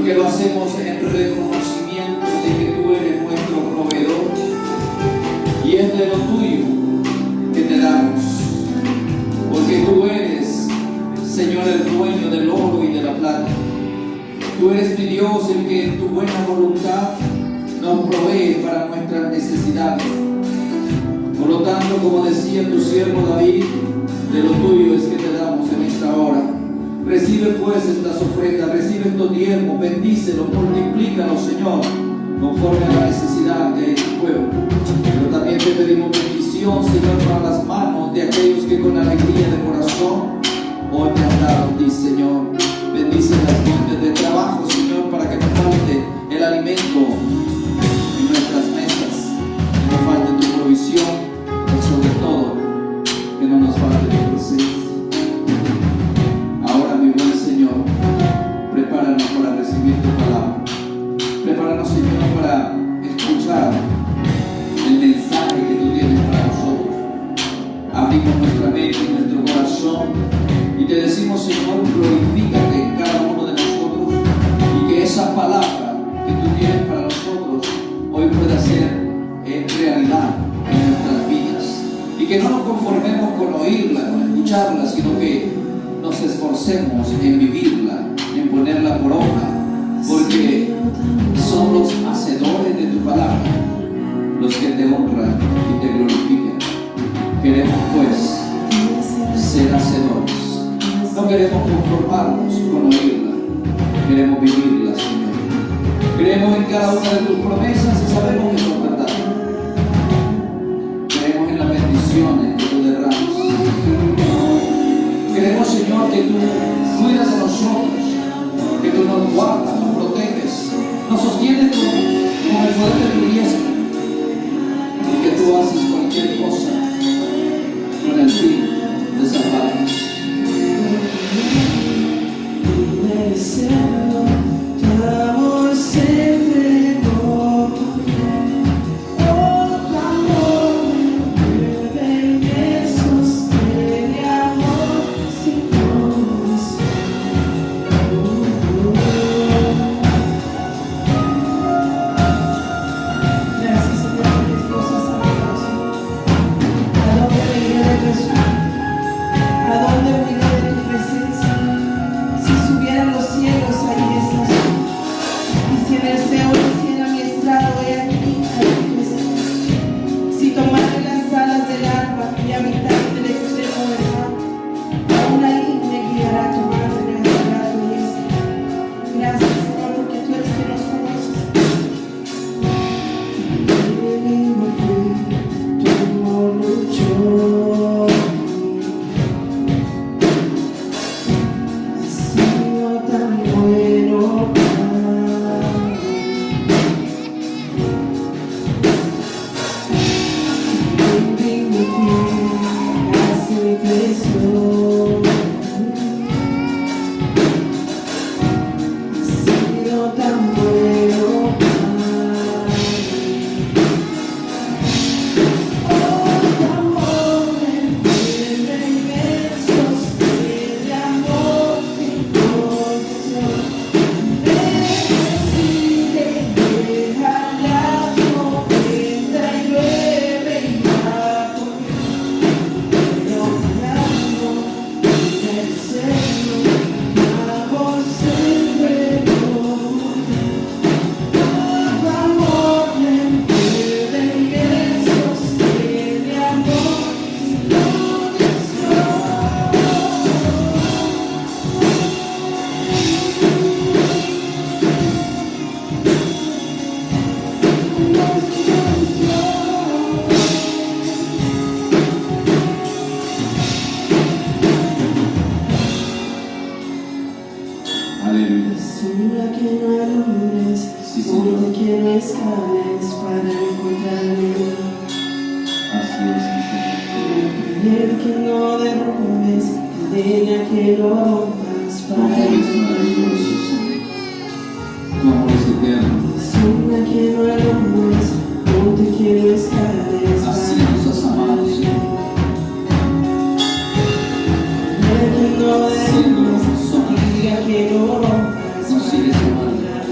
porque lo hacemos en reconocimiento de que tú eres nuestro proveedor y es de lo tuyo que te damos, porque tú eres, Señor, el dueño del oro y de la plata. Tú eres mi Dios, el que en tu buena voluntad nos provee para nuestras necesidades. Por lo tanto, como decía tu siervo David, de lo tuyo es que te damos en esta hora. Recibe pues estas ofrendas, recibe estos diezmos, bendícelos, multiplícalos, Señor, conforme a la necesidad de tu pueblo. Pero también te pedimos bendición, Señor, para las manos de aquellos que con alegría de corazón hoy te han dado a ti, Señor. Bendice las fuentes de trabajo, Señor, para que no falte el alimento en nuestras mesas, que no falte tu provisión, pero sobre todo, que no nos falte tu presencia. Ahora, mi buen Señor, prepáranos para recibir tu palabra. Prepáranos, Señor, para escuchar el mensaje que tú tienes para nosotros. Abrimos nuestra mente y nuestro corazón y te decimos, Señor, glorifícate en cada uno de nosotros y que esa palabra que tú tienes para nosotros hoy pueda ser en realidad en nuestras vidas y que no nos conformemos con oírla, con escucharla, sino que nos esforcemos en vivirla, en ponerla por obra, porque son los hacedores de tu palabra los que te honran y te glorifican. Queremos pues ser hacedores. No queremos conformarnos con oírla, queremos vivirla, Señor. Creemos en cada una de tus promesas y sabemos que son verdad. Creemos en las bendiciones que tú derramas. Creemos, Señor, que tú cuidas de nosotros, que tú nos guardas, nos proteges, nos sostienes con el poder de tu diestra y que tú haces cualquier cosa con el fin de salvarnos. Merecendo tu amor siempre no oh, tu amor me sostiene, amor sin condición. Gracias, Señor, porque tú nos has amado. ¿A dónde me iré de tu espíritu? ¿A dónde me iré de tu presencia? Si subieran los cielos, ahí estás tú. Y si en el Seol hiciera mi estrado, he aquí, ahí tú estás. Si tomara las alas del alba y habitar del extremo del mar, aún ahí me guiará tu mano y me guiará tu diestra. Gracias, Señor, porque tú eres que nos conoces. El enemigo fue, tu amor luchó. Tan bueno para mí, mi fin hace creció. Ha sido tan bueno para mí. Oh, tu amor me envuelve y me sostiene, amor sin condición. Sombra que no alumbres, monte que no escales para encontrarme. Así es, Pared que no derrumbes, cadena que no rompas para encontrarme. tu amor es eterno. Sombra que no alumbres, monte que no escales Así para nos has amado, Señor. Pared que no derrumbes, cadena que no rompas Nos sigues amando.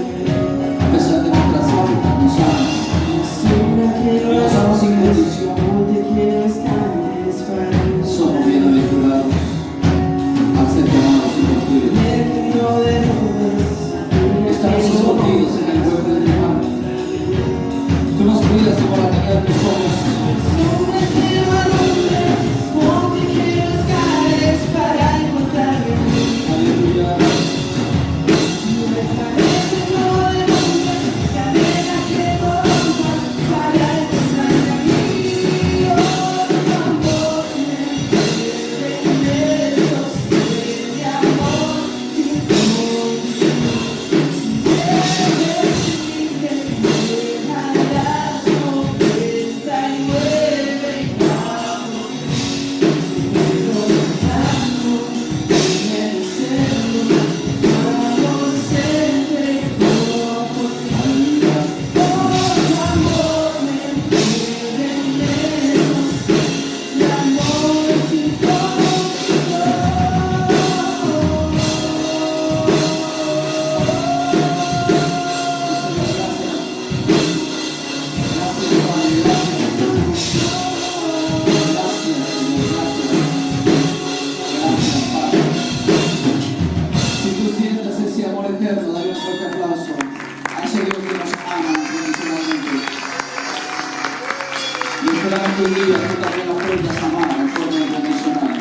Seguramente hoy día tú también aprendas a amar en forma incondicional.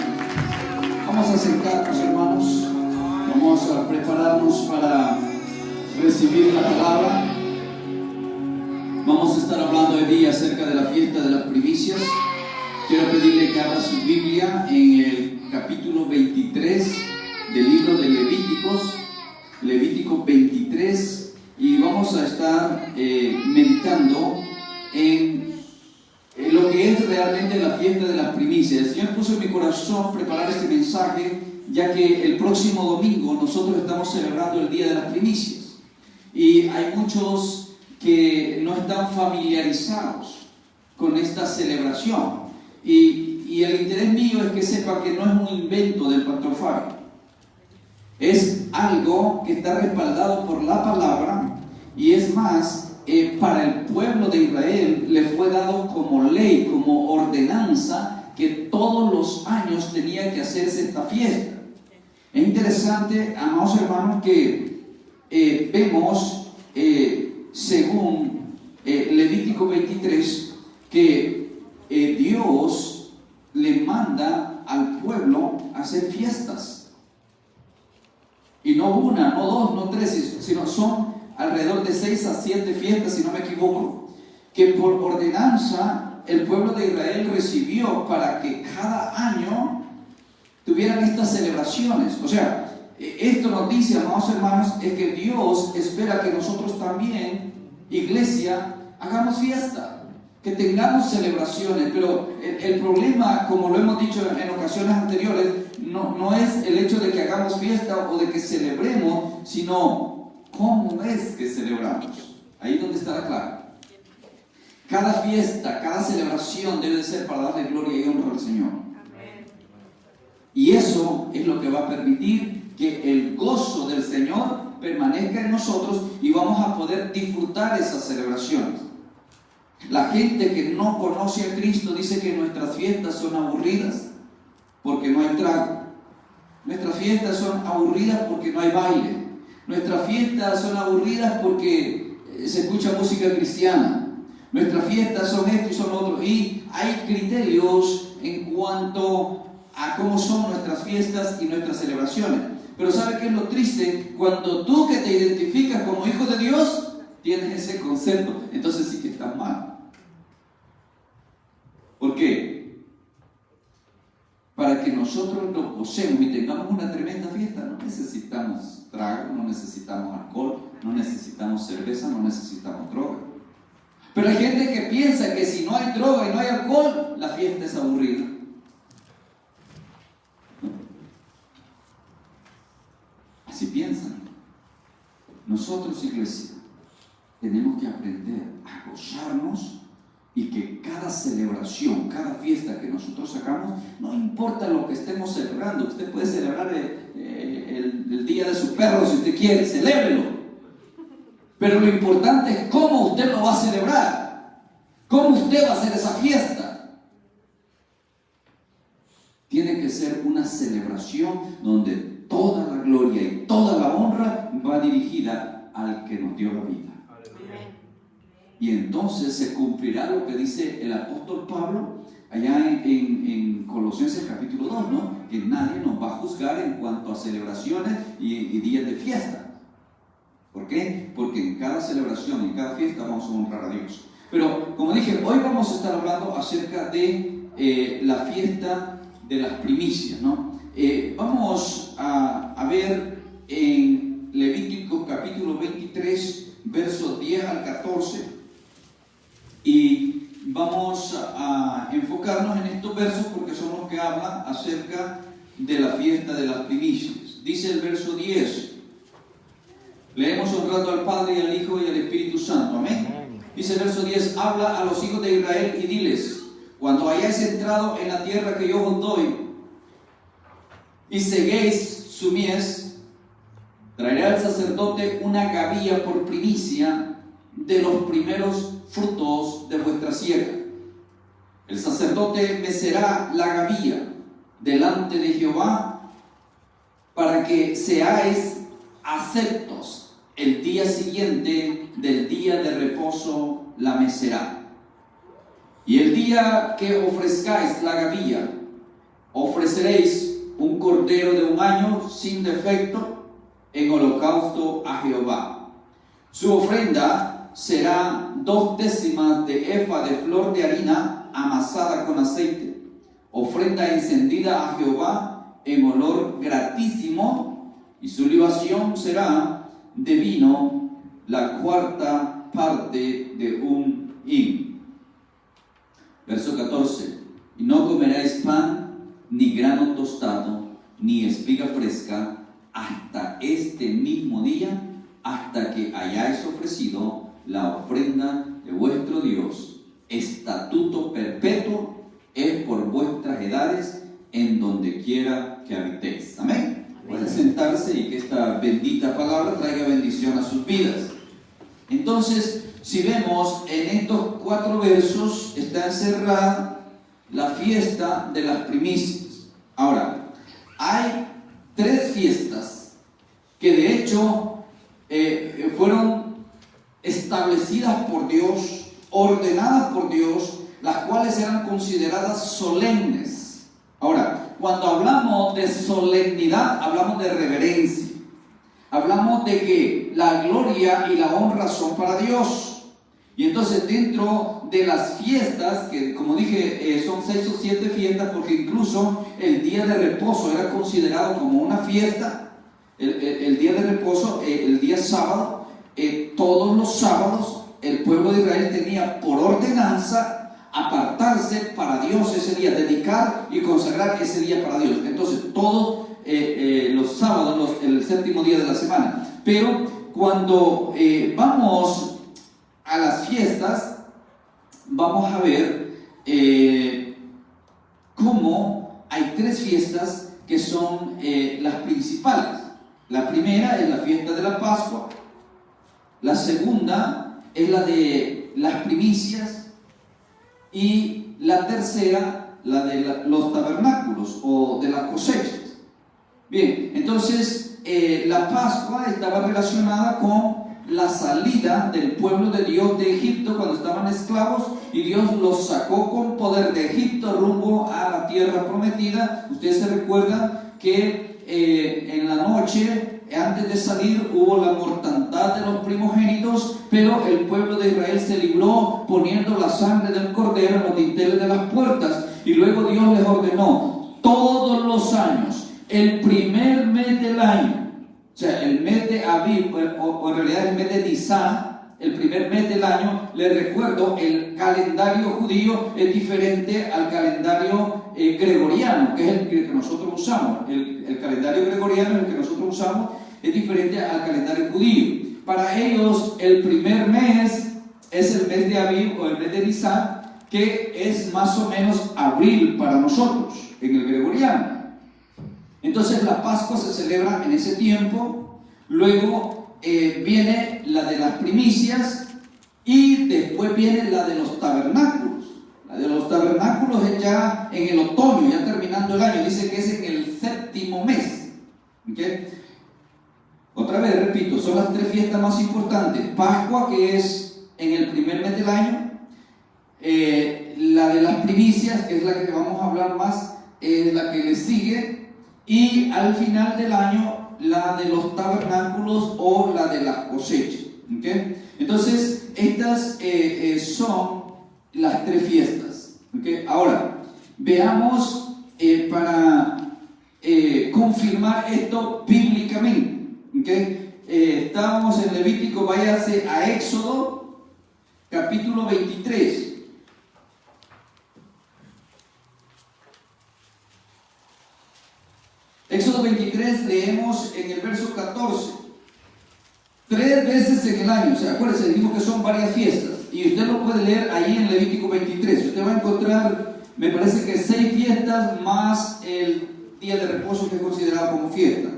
Vamos a sentarnos, hermanos. Vamos a prepararnos para recibir la palabra. Vamos a estar hablando hoy día acerca de la fiesta de las primicias. Quiero pedirle que abra su Biblia en el capítulo 23 del libro de Levítico 23, y vamos a estar meditando en lo que es realmente la fiesta de las primicias. El Señor puso en mi corazón preparar este mensaje, ya que el próximo domingo nosotros estamos celebrando el Día de las Primicias, y hay muchos que no están familiarizados con esta celebración, y el interés mío es que sepa que no es un invento del pastor Fabio, es algo que está respaldado por la palabra, y es más, para el pueblo de Israel le fue dado como ley, como ordenanza, que todos los años tenía que hacerse esta fiesta. Es interesante, amados hermanos, que vemos, según Levítico 23, que Dios le manda al pueblo a hacer fiestas. Y no una, no dos, no tres, sino son alrededor de 6 a 7 fiestas, si no me equivoco, que por ordenanza el pueblo de Israel recibió para que cada año tuvieran estas celebraciones. O sea, esto nos dice, amados hermanos, es que Dios espera que nosotros también, iglesia, hagamos fiesta, que tengamos celebraciones. Pero el problema, como lo hemos dicho en ocasiones anteriores, no es el hecho de que hagamos fiesta o de que celebremos, sino ¿cómo es que celebramos? Ahí es donde está la clave. Cada fiesta, cada celebración debe de ser para darle gloria y honra al Señor. Y eso es lo que va a permitir que el gozo del Señor permanezca en nosotros y vamos a poder disfrutar esas celebraciones. La gente que no conoce a Cristo dice que nuestras fiestas son aburridas porque no hay trago. Nuestras fiestas son aburridas porque no hay baile. Nuestras fiestas son aburridas porque se escucha música cristiana. Nuestras fiestas son esto y son otro. Y hay criterios en cuanto a cómo son nuestras fiestas y nuestras celebraciones. Pero ¿sabe qué es lo triste? Cuando tú, que te identificas como hijo de Dios, tienes ese concepto, entonces sí que estás mal. ¿Por qué? Para que nosotros lo gocemos y tengamos una tremenda fiesta, no necesitamos trago, no necesitamos alcohol, no necesitamos cerveza, no necesitamos droga. Pero hay gente que piensa que si no hay droga y no hay alcohol, la fiesta es aburrida. Así piensan. Nosotros, iglesia, tenemos que aprender a gozarnos, y que cada celebración, cada fiesta que nosotros sacamos, no importa lo que estemos celebrando. Usted puede celebrar el día de su perro si usted quiere, celébrelo. Pero lo importante es cómo usted lo va a celebrar, cómo usted va a hacer esa fiesta. Tiene que ser una celebración donde toda la gloria y toda la honra va dirigida al que nos dio la vida. Y entonces se cumplirá lo que dice el apóstol Pablo allá en Colosenses capítulo 2, ¿no? Que nadie nos va a juzgar en cuanto a celebraciones y días de fiesta. ¿Por qué? Porque en cada celebración, en cada fiesta vamos a honrar a Dios. Pero como dije, hoy vamos a estar hablando acerca de la fiesta de las primicias, ¿no? Vamos a ver en Levítico capítulo 23, versos 10 al 14. Y vamos a enfocarnos en estos versos porque son los que hablan acerca de la fiesta de las primicias. Dice el verso 10. Leemos honrando al Padre y al Hijo y al Espíritu Santo. Amén. Dice el verso 10. Habla a los hijos de Israel y diles: cuando hayáis entrado en la tierra que yo os doy y seguéis su mies, traerá al sacerdote una gavilla por primicia de los primeros frutos de vuestra siega. El sacerdote mecerá la gavilla delante de Jehová para que seáis aceptos. El día siguiente del día de reposo la mecerá. Y el día día que ofrezcáis la gavilla, ofreceréis un cordero de 1 año sin defecto en holocausto a Jehová. Su ofrenda será 2/10 de efa de flor de harina amasada con aceite, ofrenda encendida a Jehová en olor gratísimo, y su libación será de vino la 4ª parte de un hin. Verso 14: y no comeréis pan, ni grano tostado, ni espiga fresca, hasta este mismo día, hasta que hayáis ofrecido la ofrenda de vuestro Dios. Estatuto perpetuo es por vuestras edades, en donde quiera que habitéis. Amén. Pueden sentarse y que esta bendita palabra traiga bendición a sus vidas. Entonces, si vemos en estos 4 versos, está encerrada la fiesta de las primicias. Ahora, hay 3 fiestas que de hecho fueron establecidas por Dios, ordenadas por Dios, las cuales eran consideradas solemnes. Ahora, cuando hablamos de solemnidad, hablamos de reverencia. Hablamos de que la gloria y la honra son para Dios. Y entonces dentro de las fiestas, que como dije son 6 o 7 fiestas, porque incluso el día de reposo era considerado como una fiesta. El día de reposo, el día sábado, todos los sábados el pueblo de Israel tenía por ordenanza apartarse para Dios ese día, dedicar y consagrar ese día para Dios. Entonces todos los sábados, el 7º día de la semana. Pero cuando vamos a las fiestas, vamos a ver cómo hay 3 fiestas que son las principales. La primera es la fiesta de la Pascua, la segunda es la de las primicias, y la tercera, la de los tabernáculos o de las cosechas. Bien, entonces la Pascua estaba relacionada con la salida del pueblo de Dios de Egipto cuando estaban esclavos, y Dios los sacó con poder de Egipto rumbo a la tierra prometida. Ustedes se recuerdan que en la noche, antes de salir, hubo la mortandad de los primogénitos, pero el pueblo de Israel se libró poniendo la sangre del cordero en los dinteles de las puertas, y luego Dios les ordenó todos los años, el primer mes del año, o sea, el mes de Abib, o en realidad el mes de Nisan, el primer mes del año. Les recuerdo, el calendario judío es diferente al calendario gregoriano, que es el que nosotros usamos. El calendario gregoriano, el que nosotros usamos, es diferente al calendario judío. Para ellos, el primer mes es el mes de Abib o el mes de Nisan, que es más o menos abril para nosotros, en el gregoriano. Entonces la Pascua se celebra en ese tiempo. Luego viene la de las primicias, y después viene la de los tabernáculos. La de los tabernáculos es ya en el otoño, ya terminando el año. Dice que es en el 7º mes. ¿Okay? Otra vez repito, son las 3 fiestas más importantes. Pascua, que es en el primer mes del año. La de las primicias, que es la que vamos a hablar más, es la que le sigue. Y al final del año, la de los tabernáculos o la de las cosechas. ¿Okay? Entonces, estas son las 3 fiestas. ¿Okay? Ahora, veamos para confirmar esto bíblicamente. ¿Okay? Estábamos en Levítico, váyase a Éxodo, capítulo 23. Éxodo 23, leemos en el verso 14. 3 veces en el año, o sea, acuérdense, dijimos que son varias fiestas, y usted lo puede leer ahí en Levítico 23. Usted va a encontrar, me parece que 6 fiestas más el día de reposo, que es considerado como fiesta.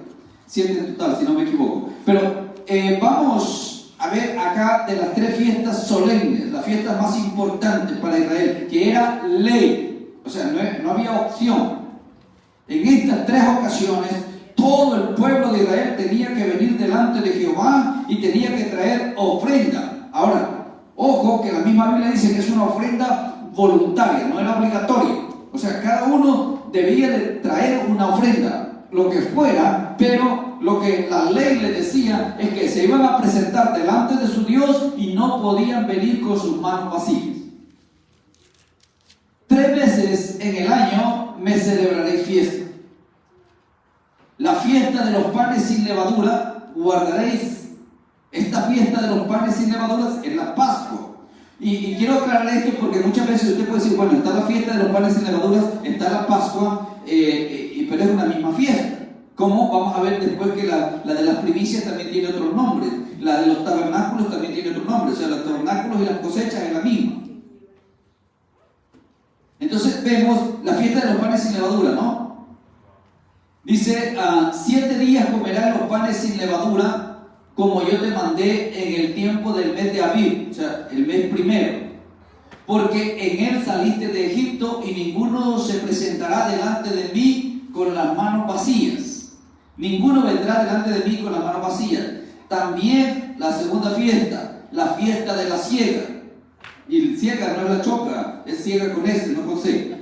7 en total, si no me equivoco. Pero vamos a ver acá de las 3 fiestas solemnes, las fiestas más importantes para Israel, que era ley, o sea, no había opción. En estas 3 ocasiones, todo el pueblo de Israel tenía que venir delante de Jehová y tenía que traer ofrenda. Ahora, ojo que la misma Biblia dice que es una ofrenda voluntaria, no era obligatoria. O sea, cada uno debía de traer una ofrenda, lo que fuera, pero lo que la ley le decía es que se iban a presentar delante de su Dios y no podían venir con sus manos vacías. 3 veces en el año me celebraréis fiesta. La fiesta de los panes sin levadura, guardaréis esta fiesta de los panes sin levaduras en la Pascua. Y quiero aclarar esto porque muchas veces usted puede decir, bueno, está la fiesta de los panes sin levaduras, está la Pascua, pero es una misma fiesta. Como vamos a ver después que la de las primicias también tiene otro nombre, la de los tabernáculos también tiene otro nombre, o sea, los tabernáculos y las cosechas es la misma. Entonces vemos la fiesta de los panes sin levadura, ¿no? Dice, 7 días comerás los panes sin levadura, como yo te mandé en el tiempo del mes de Abib, o sea, el mes primero. Porque en él saliste de Egipto y ninguno se presentará delante de mí con las manos vacías. Ninguno vendrá delante de mí con las manos vacías. También la segunda fiesta, la fiesta de la siega. Y siega no es la choca, es siega con S, no con C.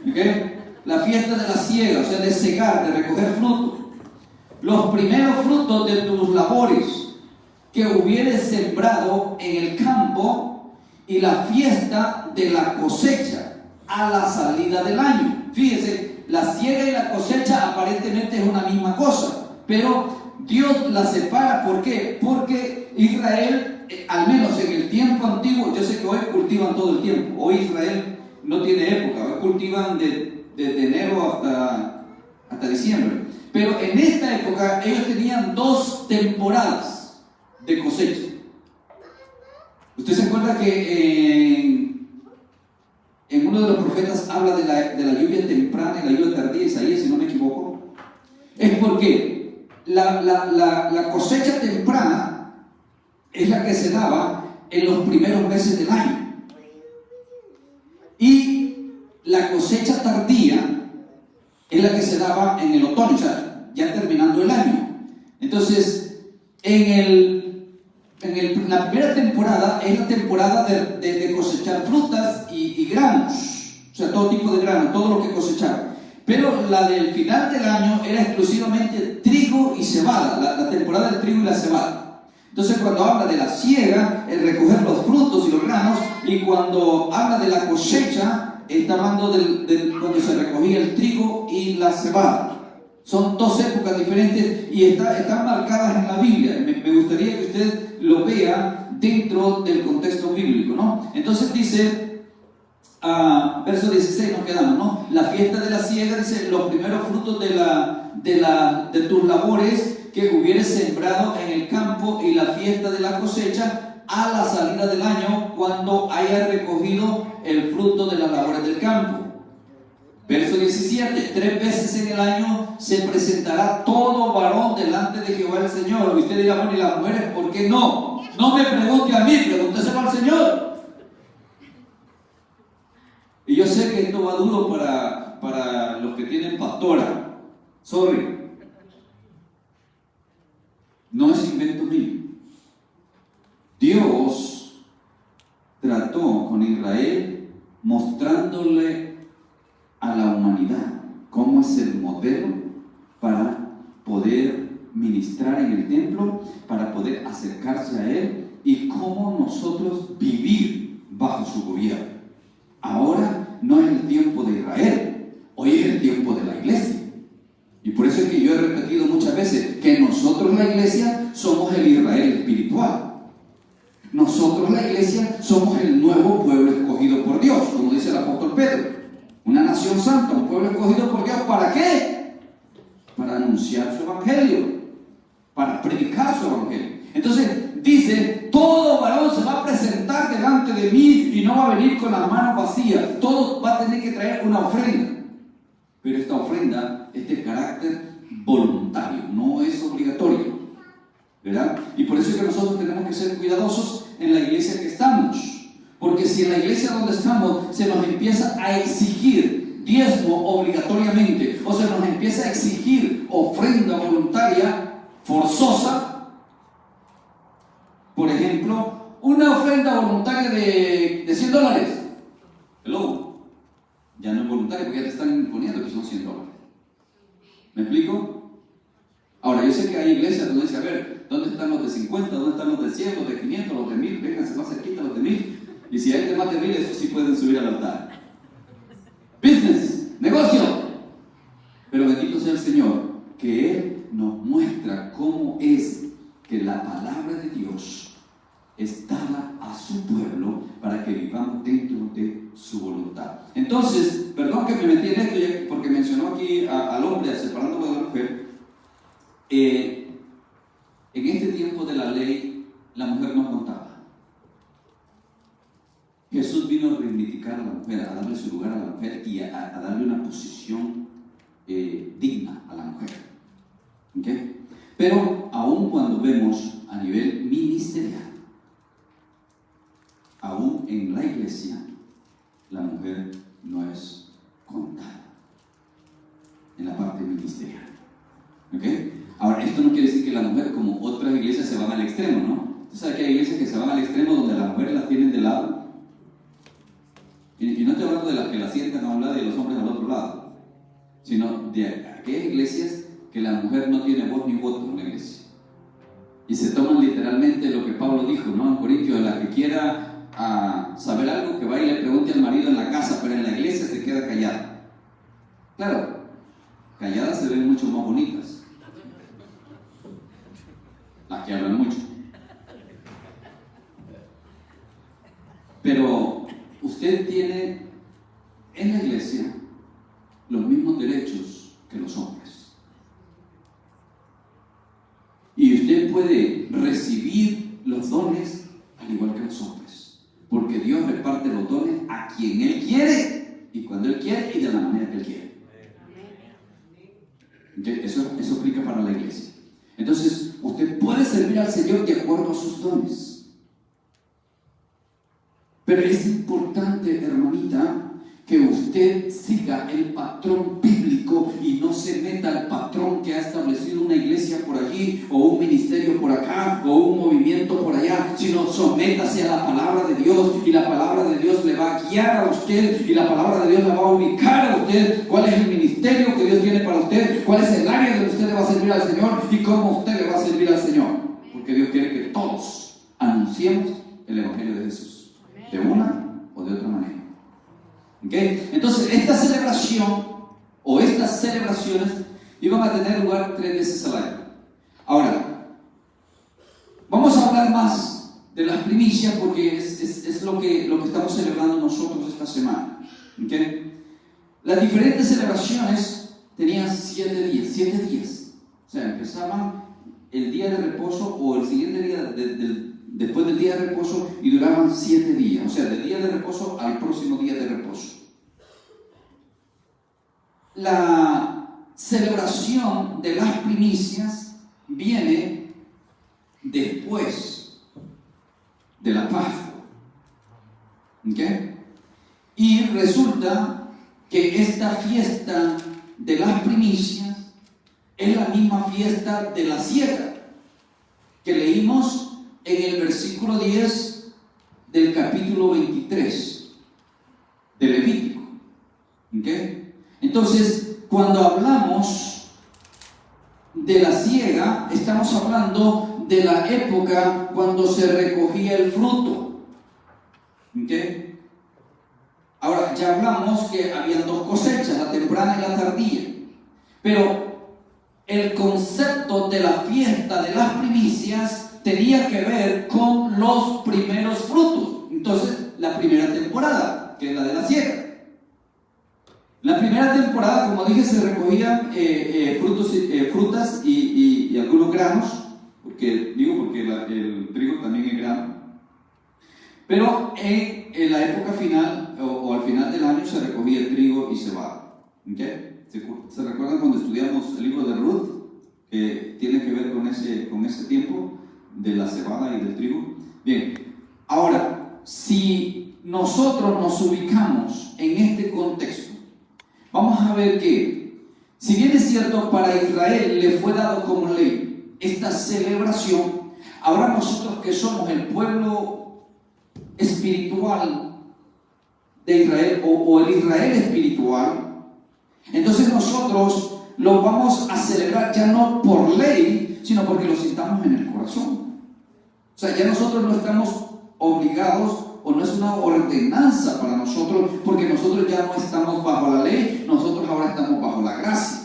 ¿Okay? La fiesta de la siega, o sea, de segar, de recoger frutos. Los primeros frutos de tus labores que hubieres sembrado en el campo y la fiesta de la cosecha a la salida del año. Fíjese, la siega y la cosecha aparentemente es una misma cosa, pero Dios la separa. ¿Por qué? Porque Israel, al menos en el tiempo antiguo, yo sé que hoy cultivan todo el tiempo, hoy Israel no tiene época, hoy cultivan desde enero hasta diciembre, pero en esta época ellos tenían 2 temporadas de cosecha. Usted se acuerda que en uno de los profetas habla de la lluvia temprana y la lluvia tardía, Isaías, si no me equivoco. Es porque la cosecha temprana es la que se daba en los primeros meses del año, y la cosecha tardía es la que se daba en el otoño, o sea, ya terminando el año. Entonces, la primera temporada es la temporada de cosechar frutas y granos, o sea, todo tipo de granos, todo lo que cosechar. Pero la del final del año era exclusivamente trigo y cebada, la temporada del trigo y la cebada. Entonces, cuando habla de la siega, el recoger los frutos y los granos, y cuando habla de la cosecha, está hablando de cuando se recogía el trigo y la cebada. Son 2 épocas diferentes y están marcadas en la Biblia. Me gustaría que usted lo vea dentro del contexto bíblico, ¿no? Entonces dice, verso 16 nos quedamos, ¿no? La fiesta de la siega, dice, los primeros frutos de tus labores que hubieres sembrado en el campo, y la fiesta de la cosecha a la salida del año, cuando hayas recogido el fruto de las labores del campo. Verso 17, 3 veces en el año se presentará todo varón delante de Jehová el Señor. Y usted dirá, bueno, ¿y las mujeres por qué no? No me pregunte a mí, pregúnteselo al Señor. Y yo sé que esto va duro para los que tienen pastora. Sorry. No es invento mío. Dios trató con Israel mostrándole a la humanidad cómo es el modelo para poder ministrar en el templo, para poder acercarse a Él, y cómo nosotros vivir bajo su gobierno. Ahora no es el tiempo de Israel, hoy es el tiempo de la iglesia. Y por eso es que yo he repetido muchas veces que nosotros, la iglesia, somos el Israel espiritual. Nosotros, la iglesia, somos el nuevo pueblo escogido por Dios, como dice el apóstol Pedro. Una nación santa, un pueblo escogido por Dios. ¿Para qué? Para anunciar su evangelio, para predicar su evangelio. Entonces dice, todo varón se va a presentar delante de mí y no va a venir con las manos vacías. Todo va a tener que traer una ofrenda. Pero esta ofrenda es de carácter voluntario, no es obligatorio, ¿verdad? Y por eso es que nosotros tenemos que ser cuidadosos en la iglesia que estamos. Porque si en la iglesia donde estamos se nos empieza a exigir diezmo obligatoriamente, o se nos empieza a exigir ofrenda voluntaria forzosa, por ejemplo, una ofrenda voluntaria de $100. Hello. $100. ¿Me explico? Ahora, yo sé que hay iglesias donde dice, a ver, ¿dónde están los de 50? ¿Dónde están los de 100? ¿Los de 500? ¿Los de 1000? Vénganse más cerquita los de 1000. Y si hay de más de 1000, esos sí pueden subir al altar. Business, negocio. Pero bendito sea el Señor, que Él nos muestra cómo es que la palabra de Dios es dada a su pueblo para que vivamos dentro de su voluntad. Entonces, perdón que me metí en esto, porque mencionó aquí al hombre separándolo de la mujer. En este tiempo de la ley, la mujer no contaba. Jesús vino a reivindicar a la mujer, a darle su lugar a la mujer y a darle una posición digna a la mujer. ¿Okay? Pero aún cuando vemos a nivel ministerial, aún en la iglesia, la mujer no es contada en la parte ministerial. ¿Okay? Ahora, esto no quiere decir que la mujer, como otras iglesias, se van al extremo, ¿no? Usted sabe que hay iglesias que se van al extremo donde las mujeres las tienen de lado. Y no estoy hablando de las que la sientan a un lado y los hombres al otro lado, sino de aquellas iglesias que la mujer no tiene voz ni voto en la iglesia. Y se toman literalmente lo que Pablo dijo, ¿no? En Corintios, la que quiera saber algo, que vaya y le pregunte al marido en la casa, pero en la iglesia se queda callada. Claro, calladas se ven mucho más bonitas. Las que hablan mucho. Pero usted tiene en la iglesia los mismos derechos que los hombres. Y usted puede recibir los dones al igual que los hombres. Porque Dios reparte los dones a quien Él quiere, y cuando Él quiere, y de la manera que Él quiere. Eso aplica para la iglesia. Entonces, usted puede servir al Señor de acuerdo a sus dones. Pero es importante, hermanita, que usted siga el patrón bíblico y no se meta al patrón que ha establecido una iglesia por allí, o un ministerio por acá, o un movimiento por allá, sino sométase a la palabra de Dios, y la palabra de Dios le va a guiar a usted, y la palabra de Dios le va a ubicar a usted cuál es el ministerio que Dios tiene para usted, cuál es el área donde usted le va a servir al Señor y cómo usted le va a servir al Señor, porque Dios quiere que todos anunciemos el Evangelio de Jesús, de una o de otra manera. ¿Okay? Entonces, esta celebración o estas celebraciones iban a tener lugar 3 veces al año. Ahora, vamos a hablar más de las primicias porque es lo que estamos celebrando nosotros esta semana. ¿Okay? Las diferentes celebraciones tenían 7 días. O sea, empezaban el día de reposo o el siguiente día después del día de reposo y duraban 7 días, o sea, del día de reposo al próximo día de reposo. La celebración de las primicias viene después de la Pascua. ¿Okay? Y resulta que esta fiesta de las primicias es la misma fiesta de la siega que leímos en el versículo 10 del capítulo 23 de Levítico. ¿Okay? Entonces, cuando hablamos de la siega, estamos hablando de la época cuando se recogía el fruto. ¿Okay? Ahora, ya hablamos que habían 2 cosechas, la temprana y la tardía. Pero el concepto de la fiesta de las primicias tenía que ver con los primeros frutos. Entonces, la primera temporada, que es la de la siega. La primera temporada, como dije, se recogían frutas y algunos granos, porque el trigo también es grano. Pero en la época final, o al final del año, se recogía el trigo y cebada. ¿Okay? ¿Se recuerdan cuando estudiamos el libro de Ruth? Que tiene que ver con ese tiempo de la cebada y del trigo. Bien, ahora, si nosotros nos ubicamos en este contexto, vamos a ver que, si bien es cierto, para Israel le fue dado como ley esta celebración, ahora nosotros que somos el pueblo espiritual de Israel, o el Israel espiritual, Entonces nosotros lo vamos a celebrar ya no por ley, sino porque lo sintamos en el corazón. O sea, ya nosotros no estamos obligados, o no es una ordenanza para nosotros, porque nosotros ya no estamos bajo la ley, nosotros ahora estamos bajo la gracia.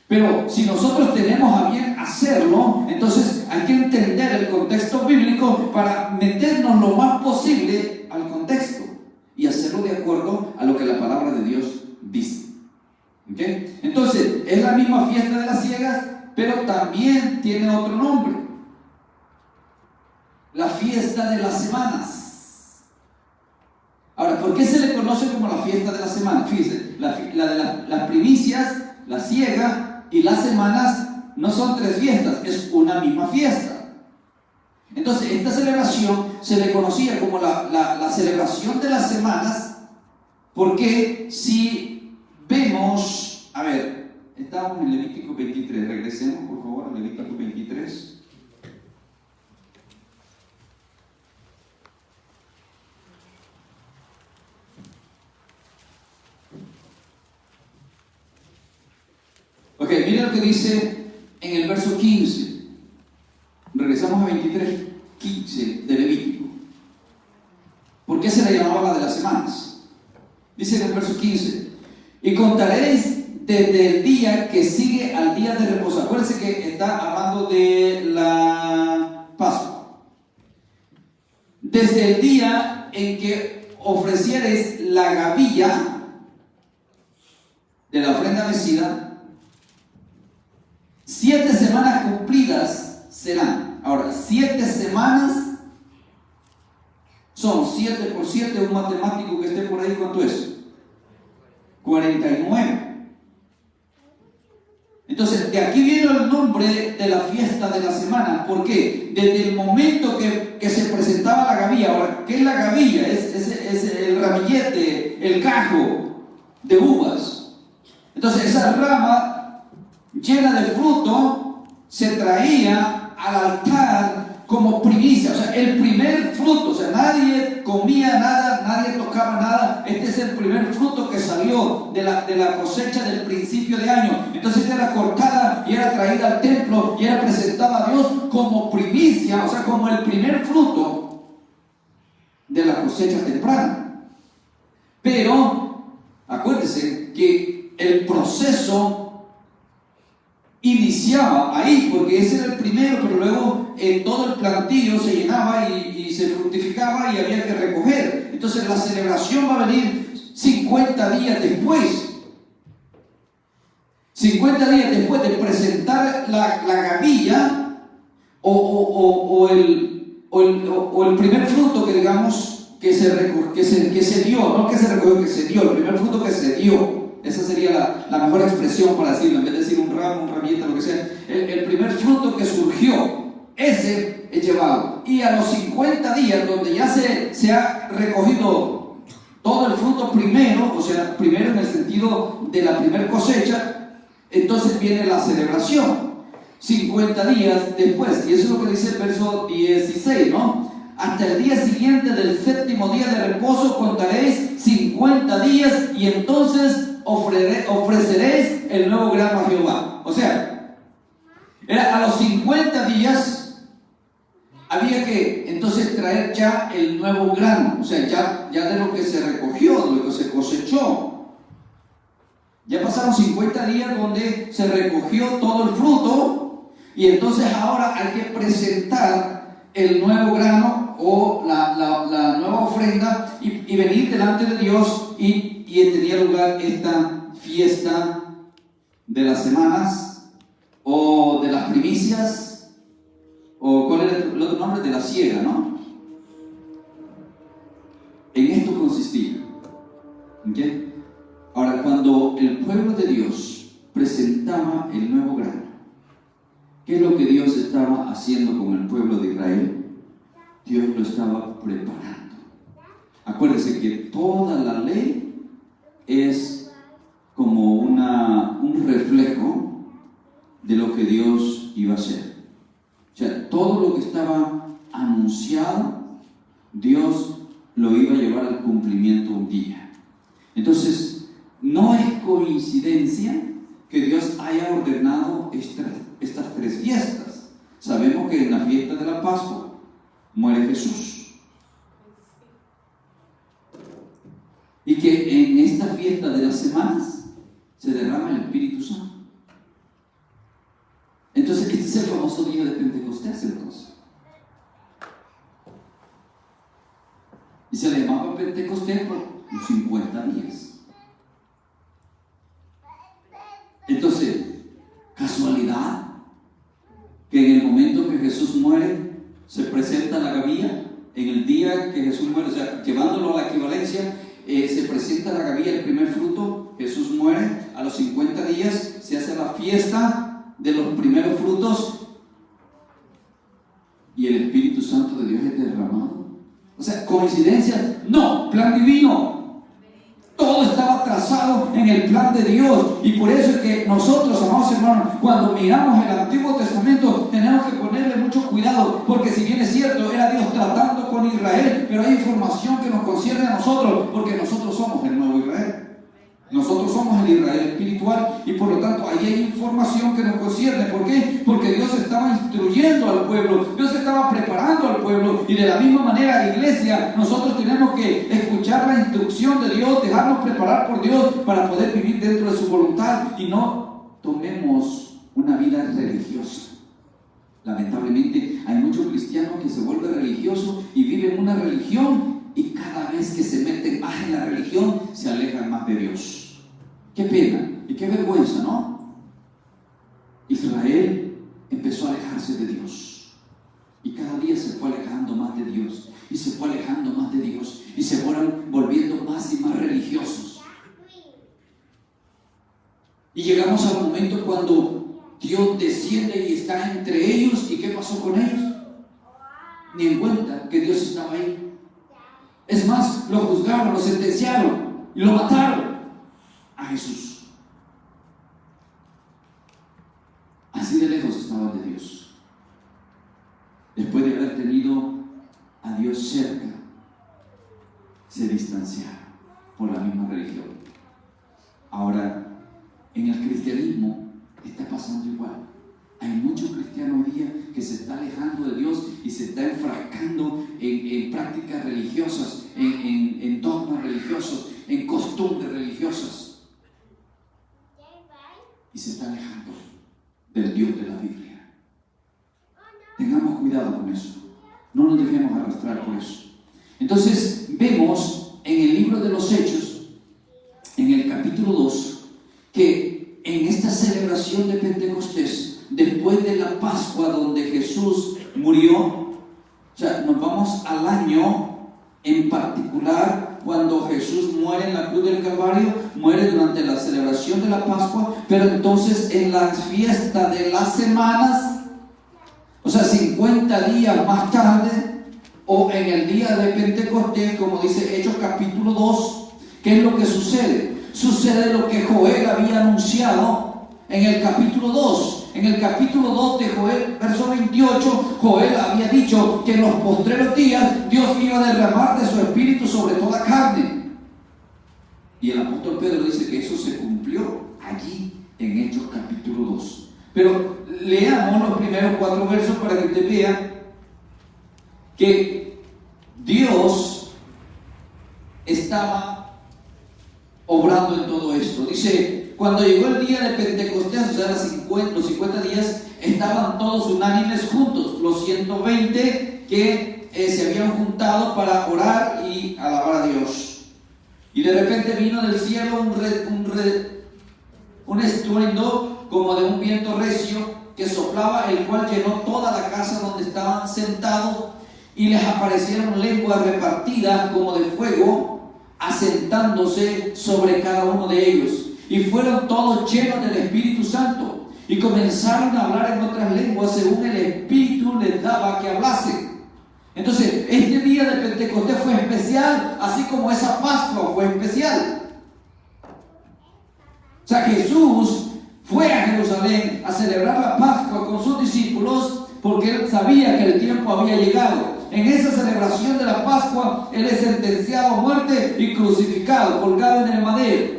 Pero si nosotros tenemos a bien hacerlo, entonces hay que entender el contexto bíblico para meternos lo más posible al contexto y hacerlo de acuerdo a lo que la palabra de Dios dice. ¿Okay? Entonces, es la misma fiesta de las ciegas, pero también tiene otro nombre: la fiesta de las semanas. Ahora, ¿por qué se le conoce como la fiesta de las semanas? Fíjense, las primicias, la siega y las semanas no son tres fiestas, es una misma fiesta. Entonces, esta celebración se le conocía como la celebración de las semanas, porque si vemos, a ver, estamos en Levítico 23, regresemos por favor a Levítico 23. Ok, miren lo que dice en el verso 15. Regresamos a 23, 15 de Levítico. ¿Por qué se le llamaba la de las semanas? Dice en el verso 15: y contaréis desde el día que sigue al día de reposo. Acuérdense que está hablando de la Pascua. Desde el día en que ofreciereis la gavilla de la ofrenda mecida, 7 semanas cumplidas serán. Ahora, 7 semanas son 7 por 7, un matemático que esté por ahí, ¿cuánto es? 49. Entonces, de aquí viene el nombre de la fiesta de la semana. ¿Por qué? Desde el momento que se presentaba la gavilla. Ahora, ¿qué es la gavilla? Es el ramillete, el cajo de uvas. Entonces, esa rama llena de fruto se traía al altar como primicia, o sea, el primer fruto. O sea, nadie comía nada, nadie tocaba nada. Este es el primer fruto que salió de la cosecha del principio de año. Entonces era cortada y era traída al templo y era presentada a Dios como primicia, o sea, como el primer fruto de la cosecha temprana. Pero acuérdense que el proceso iniciaba ahí, porque ese era el primero, pero luego todo el plantillo se llenaba y se fructificaba y había que recoger. Entonces la celebración va a venir 50 días después. 50 días después de presentar la gavilla o el primer fruto que digamos que se dio, no que se recogió, que se dio, el primer fruto que se dio. Esa sería la mejor expresión para decirlo, en vez de decir un ramo, un ramillete, lo que sea. El primer fruto que surgió, ese es llevado. Y a los 50 días, donde ya se ha recogido todo el fruto primero, o sea, primero en el sentido de la primera cosecha, entonces viene la celebración. 50 días después, y eso es lo que dice el verso 16, ¿no? Hasta el día siguiente del séptimo día de reposo contaréis 50 días y entonces ofreceréis el nuevo grano a Jehová. O sea, a los 50 días había que entonces traer ya el nuevo grano, o sea, ya de lo que se recogió, de lo que se cosechó. Ya pasaron 50 días donde se recogió todo el fruto y entonces ahora hay que presentar el nuevo grano o la nueva ofrenda y venir delante de Dios y tenía lugar esta fiesta de las semanas o de las primicias, o ¿cuál era el otro nombre? De la siega, ¿no? En esto consistía. ¿Okay? Ahora, cuando el pueblo de Dios presentaba el nuevo grano, ¿qué es lo que Dios estaba haciendo con el pueblo de Israel? Dios lo estaba preparando. Acuérdense que toda la ley es como un reflejo de lo que Dios iba a hacer. O sea, todo lo que estaba anunciado, Dios lo iba a llevar al cumplimiento un día. Entonces, no es coincidencia que Dios haya ordenado estas tres fiestas. Sabemos que en la fiesta de la Pascua muere Jesús. Y que en esta fiesta de las semanas se derrama el Espíritu Santo. Entonces, este es el famoso día de Pentecostés, entonces. Y se le llamaba Pentecostés por los 50 días. Entonces, casualidad que en el momento que Jesús muere, se presenta la gavilla. En el día que Jesús muere, o sea, llevándolo a la equivalencia, se presenta la gavilla, el primer fruto. Jesús muere, a los 50 días se hace la fiesta de los primeros frutos y el Espíritu Santo de Dios es derramado. O sea, coincidencia, no, plan divino. Todo estaba trazado en el plan de Dios, y por eso es que nosotros, amados hermanos, cuando miramos el Antiguo Testamento, tenemos que ponerle mucho cuidado, porque si bien es cierto, era Dios tratando con Israel, pero hay información que nos concierne a nosotros, porque nosotros somos el nuevo Israel. Nosotros somos el Israel espiritual, y por lo tanto ahí hay información que nos concierne. ¿Por qué? Porque Dios estaba instruyendo al pueblo, Dios estaba preparando al pueblo, y de la misma manera, iglesia, nosotros tenemos que escuchar la instrucción de Dios, dejarnos preparar por Dios para poder vivir dentro de su voluntad, y no tomemos una vida religiosa. Lamentablemente hay muchos cristianos que se vuelven religiosos y viven una religión, y cada vez que se meten más en la religión, se alejan más de Dios. Qué pena y qué vergüenza, ¿no? Israel empezó a alejarse de Dios, y cada día se fue alejando más de Dios, y se fue alejando más de Dios, y se fueron volviendo más y más religiosos. Y llegamos al momento cuando Dios desciende y está entre ellos. ¿Y qué pasó con ellos? Ni en cuenta que Dios estaba ahí. Es más, lo juzgaron, lo sentenciaron y lo mataron a Jesús. Así de lejos estaban de Dios. Después de haber tenido a Dios cerca, se distanciaron por la misma religión. Ahora, en el cristianismo está pasando igual. Hay muchos cristianos hoy día que se están alejando de Dios y se están enfrascando en prácticas religiosas, en dogmas religiosos, en costumbres religiosas, y se están alejando del Dios de la Biblia. Tengamos cuidado con eso, no nos dejemos arrastrar por eso. Entonces vemos en el libro de los Hechos, en el capítulo 2, que en esta celebración de Pentecostés, después de la Pascua donde Jesús murió, o sea, nos vamos al año en particular cuando Jesús muere en la cruz del Calvario, muere durante la celebración de la Pascua, pero entonces en la fiesta de las semanas, o sea, 50 días más tarde, o en el día de Pentecostés, como dice Hechos capítulo 2, ¿qué es lo que sucede? Sucede lo que Joel había anunciado en el capítulo 2. En el capítulo 2 de Joel, verso 28, Joel había dicho que en los postreros días Dios iba a derramar de su espíritu sobre toda carne. Y el apóstol Pedro dice que eso se cumplió allí en Hechos capítulo 2. Pero leamos los primeros 4 versos para que usted vea que Dios estaba obrando en todo esto. Dice, cuando llegó el día de Pentecostés, o sea, los 50 días, estaban todos unánimes juntos, los 120 que se habían juntado para orar y alabar a Dios. Y de repente vino del cielo un estruendo como de un viento recio que soplaba, el cual llenó toda la casa donde estaban sentados, y les aparecieron lenguas repartidas como de fuego, asentándose sobre cada uno de ellos. Y fueron todos llenos del Espíritu Santo, y comenzaron a hablar en otras lenguas según el Espíritu les daba que hablasen. Entonces, este día de Pentecostés fue especial, así como esa Pascua fue especial. O sea, Jesús fue a Jerusalén a celebrar la Pascua con sus discípulos porque él sabía que el tiempo había llegado. En esa celebración de la Pascua, él es sentenciado a muerte y crucificado, colgado en el madero.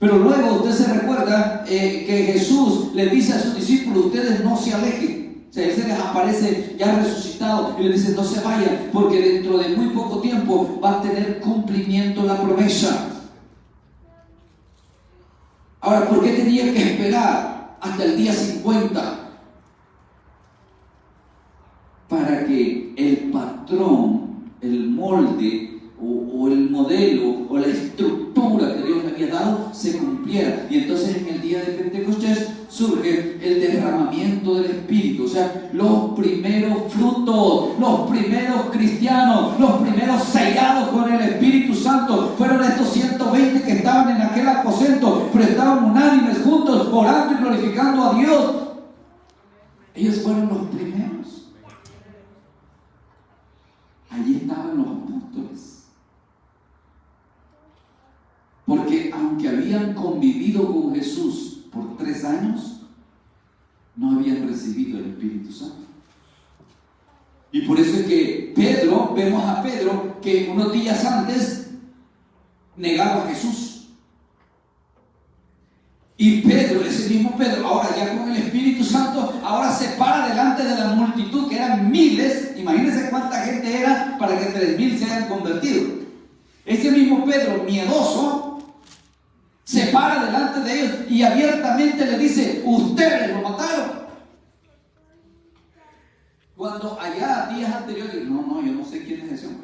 Pero luego usted se recuerda que Jesús le dice a sus discípulos: ustedes no se alejen. O sea, Él se les aparece ya resucitado y le dice: no se vayan, porque dentro de muy poco tiempo va a tener cumplimiento la promesa. Ahora, ¿por qué tenía que esperar hasta el día 50? Para que el patrón, el molde o el modelo o la estructura que Dios le había dado se cumpliera. Y entonces en el día de Pentecostés surge el derramamiento del Espíritu. O sea, los primeros frutos, los primeros cristianos, los primeros sellados con el Espíritu Santo fueron estos 120 que estaban en aquel aposento, pero estaban unánimes juntos, orando y glorificando a Dios. Ellos fueron los primeros. Allí estaban los apóstoles. Porque aunque habían convivido con Jesús por 3 años, no habían recibido el Espíritu Santo. Y por eso es que Pedro, vemos a Pedro que unos días antes negaba a Jesús. Y Pedro, ese mismo Pedro, ahora ya con el Espíritu Santo, ahora se para delante de la multitud, que eran miles. Imagínense cuánta gente era para que 3,000 se hayan convertido. Ese mismo Pedro, miedoso, se para delante de ellos y abiertamente le dice: ustedes lo mataron. Cuando allá días anteriores, no, yo no sé quién es ese hombre.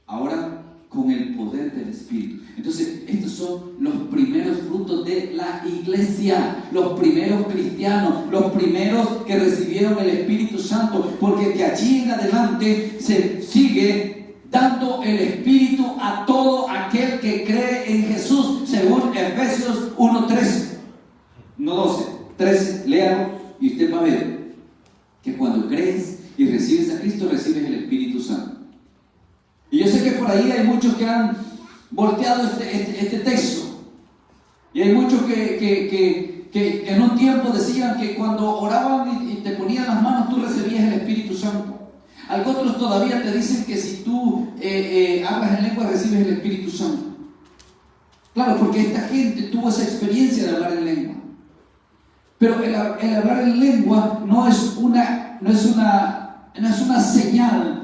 Ahora con el poder del Espíritu. Entonces, estos son los primeros frutos de la iglesia, los primeros cristianos, los primeros que recibieron el Espíritu Santo, porque de allí en adelante se sigue dando el Espíritu a todo aquel que cree en Jesús, según Efesios 1:13, no 12, 13, léalo y usted va a ver que cuando crees y recibes a Cristo, recibes el Espíritu Santo. Y yo sé que por ahí hay muchos que han volteado este texto. Y hay muchos que en un tiempo decían que cuando oraban y te ponían las manos, tú recibías el Espíritu Santo. Algunos todavía te dicen que si tú hablas en lengua, recibes el Espíritu Santo. Claro, porque esta gente tuvo esa experiencia de hablar en lengua. Pero el hablar en lengua no es una señal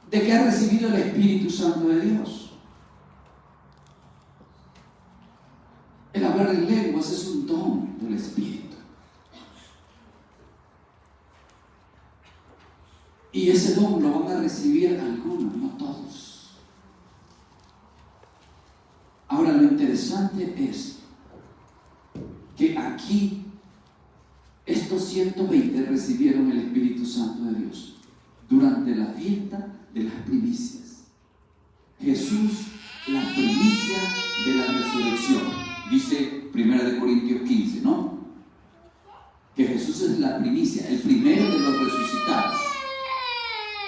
de que ha recibido el Espíritu Santo de Dios. El hablar en lenguas es un don del Espíritu. Y ese don lo van a recibir algunos, no todos. Ahora, lo interesante es que aquí estos 120 recibieron el Espíritu Santo de Dios durante la fiesta de las primicias. Jesús, la primicia de la resurrección. Dice 1 Corintios 15, ¿no? Que Jesús es la primicia, el primero de los resucitados.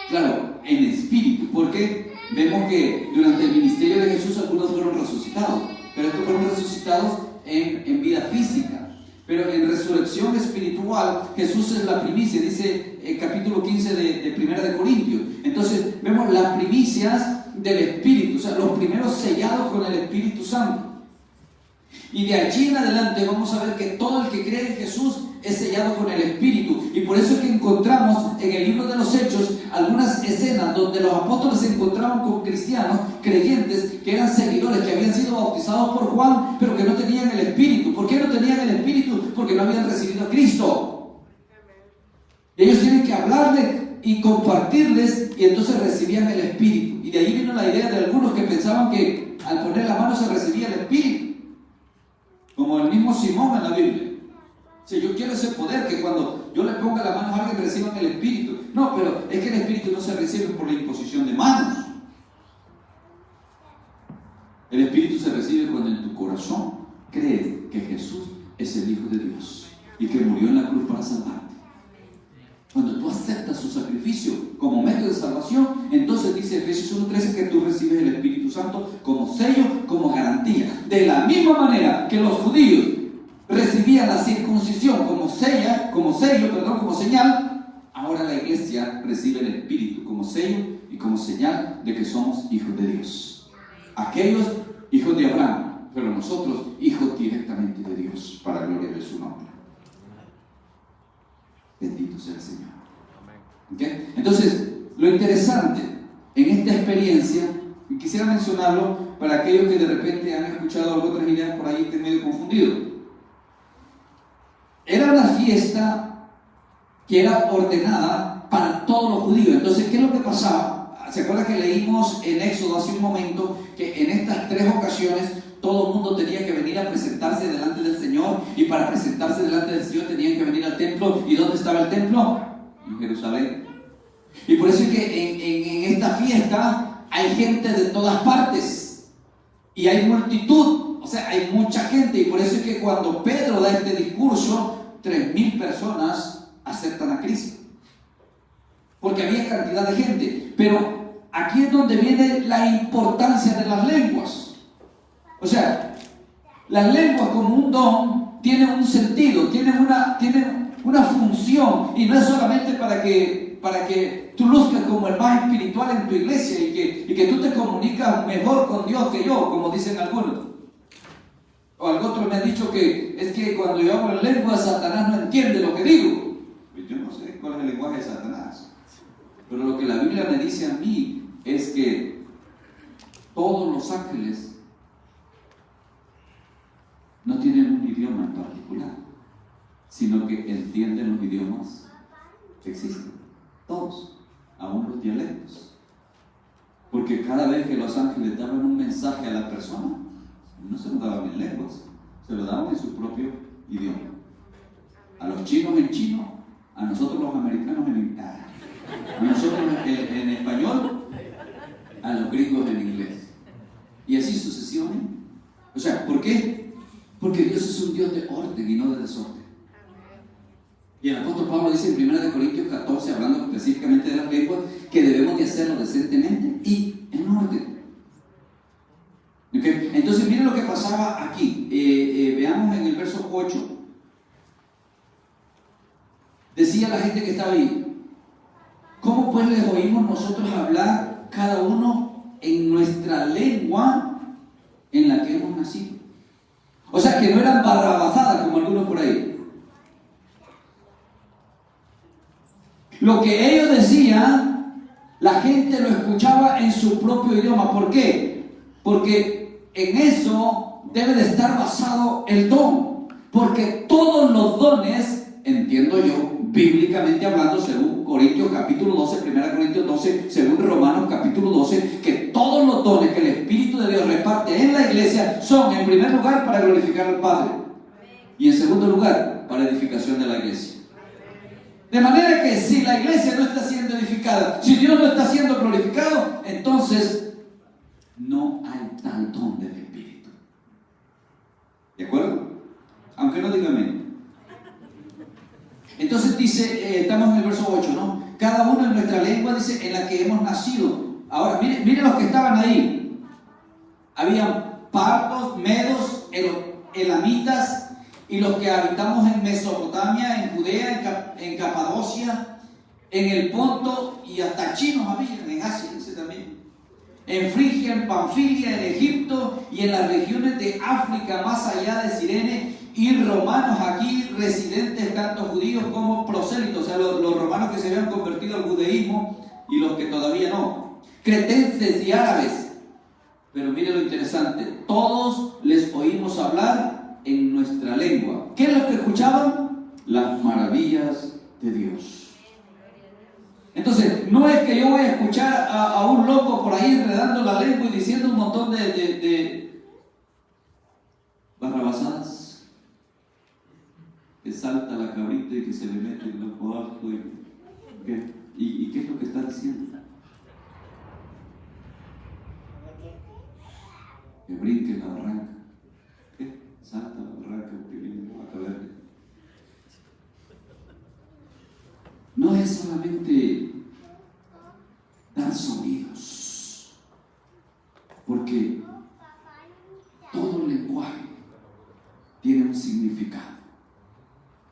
Claro, en espíritu, porque vemos que durante el ministerio de Jesús algunos fueron resucitados, pero estos fueron resucitados en vida física. Pero en resurrección espiritual, Jesús es la primicia, dice el capítulo 15 de 1 Corintios. Entonces, vemos las primicias del Espíritu, o sea, los primeros sellados con el Espíritu Santo. Y de allí en adelante vamos a ver que todo el que cree en Jesús es sellado con el Espíritu. Y por eso es que encontramos en el libro de los Hechos algunas escenas donde los apóstoles se encontraban con cristianos, creyentes, que eran seguidores, que habían sido bautizados por Juan, pero que no tenían el Espíritu. ¿Por qué no tenían el Espíritu? Porque no habían recibido a Cristo. Ellos tienen que hablarles y compartirles, y entonces recibían el Espíritu. Y de ahí vino la idea de algunos que pensaban que al poner la mano se recibía el Espíritu, como el mismo Simón en la Biblia. Si yo quiero ese poder, que cuando yo le ponga la mano a alguien reciban el Espíritu. No, pero es que el Espíritu no se recibe por la imposición de manos. El Espíritu se recibe cuando en tu corazón crees que Jesús es el Hijo de Dios y que murió en la cruz para salvarte. Cuando tú aceptas su sacrificio como método de salvación, entonces dice Efesios 1:13 que tú recibes el Espíritu Santo como sello, como garantía. De la misma manera que los judíos recibían la circuncisión como sello, como señal, ahora la iglesia recibe el Espíritu como sello y como señal de que somos hijos de Dios. Aquellos hijos de Abraham, pero nosotros hijos directamente de Dios, para gloria de su nombre. Bendito sea el Señor. ¿Okay? Entonces, lo interesante en esta experiencia, y quisiera mencionarlo para aquellos que de repente han escuchado otras ideas por ahí, estén medio confundidos. Era una fiesta que era ordenada para todos los judíos. Entonces, ¿qué es lo que pasaba? ¿Se acuerdan que leímos en Éxodo hace un momento que en estas 3 ocasiones todo el mundo tenía que venir a presentarse delante del Señor, y para presentarse delante del Señor tenían que venir al templo? ¿Y dónde estaba el templo? En Jerusalén. Y por eso es que en esta fiesta hay gente de todas partes y hay multitud, o sea, hay mucha gente, y por eso es que cuando Pedro da este discurso, 3,000 personas aceptan a Cristo, porque había cantidad de gente. Pero aquí es donde viene la importancia de las lenguas. O sea, las lenguas como un don tienen un sentido, tienen una función, y no es solamente para que tú luzcas como el más espiritual en tu iglesia y que tú te comunicas mejor con Dios que yo, como dicen algunos. O algunos me han dicho que es que cuando yo hablo en lengua, Satanás no entiende lo que digo. Yo no sé cuál es el lenguaje de Satanás, pero lo que la Biblia me dice a mí es que todos los ángeles no tienen un idioma en particular, sino que entienden los idiomas que existen, todos, aún los dialectos. Porque cada vez que los ángeles daban un mensaje a la persona, no se lo daban en lenguas, se lo daban en su propio idioma. A los chinos en chino, a nosotros los americanos a nosotros en español, a los gringos en inglés, y así sucesivamente. O sea, ¿por qué? Porque Dios es un Dios de orden y no de desorden. Y el apóstol Pablo dice en 1 Corintios 14, hablando específicamente de las lenguas, que debemos de hacerlo decentemente y en orden. ¿Okay? Entonces miren lo que pasaba aquí. Veamos en el verso 8. Decía la gente que estaba ahí: ¿cómo pues les oímos nosotros hablar cada uno en nuestra lengua en la que hemos nacido? O sea, que no eran barrabasadas como algunos por ahí. Lo que ellos decían, la gente lo escuchaba en su propio idioma. ¿Por qué? Porque en eso debe de estar basado el don. Porque todos los dones, entiendo yo, bíblicamente hablando, según Corintios capítulo 12, 1 Corintios 12, según Romanos capítulo 12, que todos los dones que el Espíritu de Dios reparte en la iglesia son, en primer lugar, para glorificar al Padre, y en segundo lugar, para edificación de la iglesia. De manera que si la iglesia no está siendo edificada, si Dios no está siendo glorificado, entonces no hay tal don del Espíritu. ¿De acuerdo? Aunque no digan amén. Entonces dice, estamos en el verso 8, ¿no? Cada uno en nuestra lengua, dice, en la que hemos nacido. Ahora, miren los que estaban ahí. Habían partos, medos, elamitas, y los que habitamos en Mesopotamia, en Judea, en Capadocia, en el Ponto, y hasta chinos habían, en Asia, dice también. En Frigia, en Panfilia, en Egipto, y en las regiones de África, más allá de Cirene, y romanos aquí, residentes tanto judíos como prosélitos, o sea, los romanos que se habían convertido al judaísmo y los que todavía no, cretenses y árabes. Pero mire lo interesante, todos les oímos hablar en nuestra lengua. ¿Qué es lo que escuchaban? Las maravillas de Dios. Entonces, no es que yo voy a escuchar a un loco por ahí enredando la lengua y diciendo un montón de barrabasadas, que salta la cabrita y que se le mete el loco abajo y ¿qué es lo que está diciendo? Que brinque la barranca. ¿Qué? Salta la barranca que viene a caber. No es solamente dar sonidos, porque todo lenguaje tiene un significado.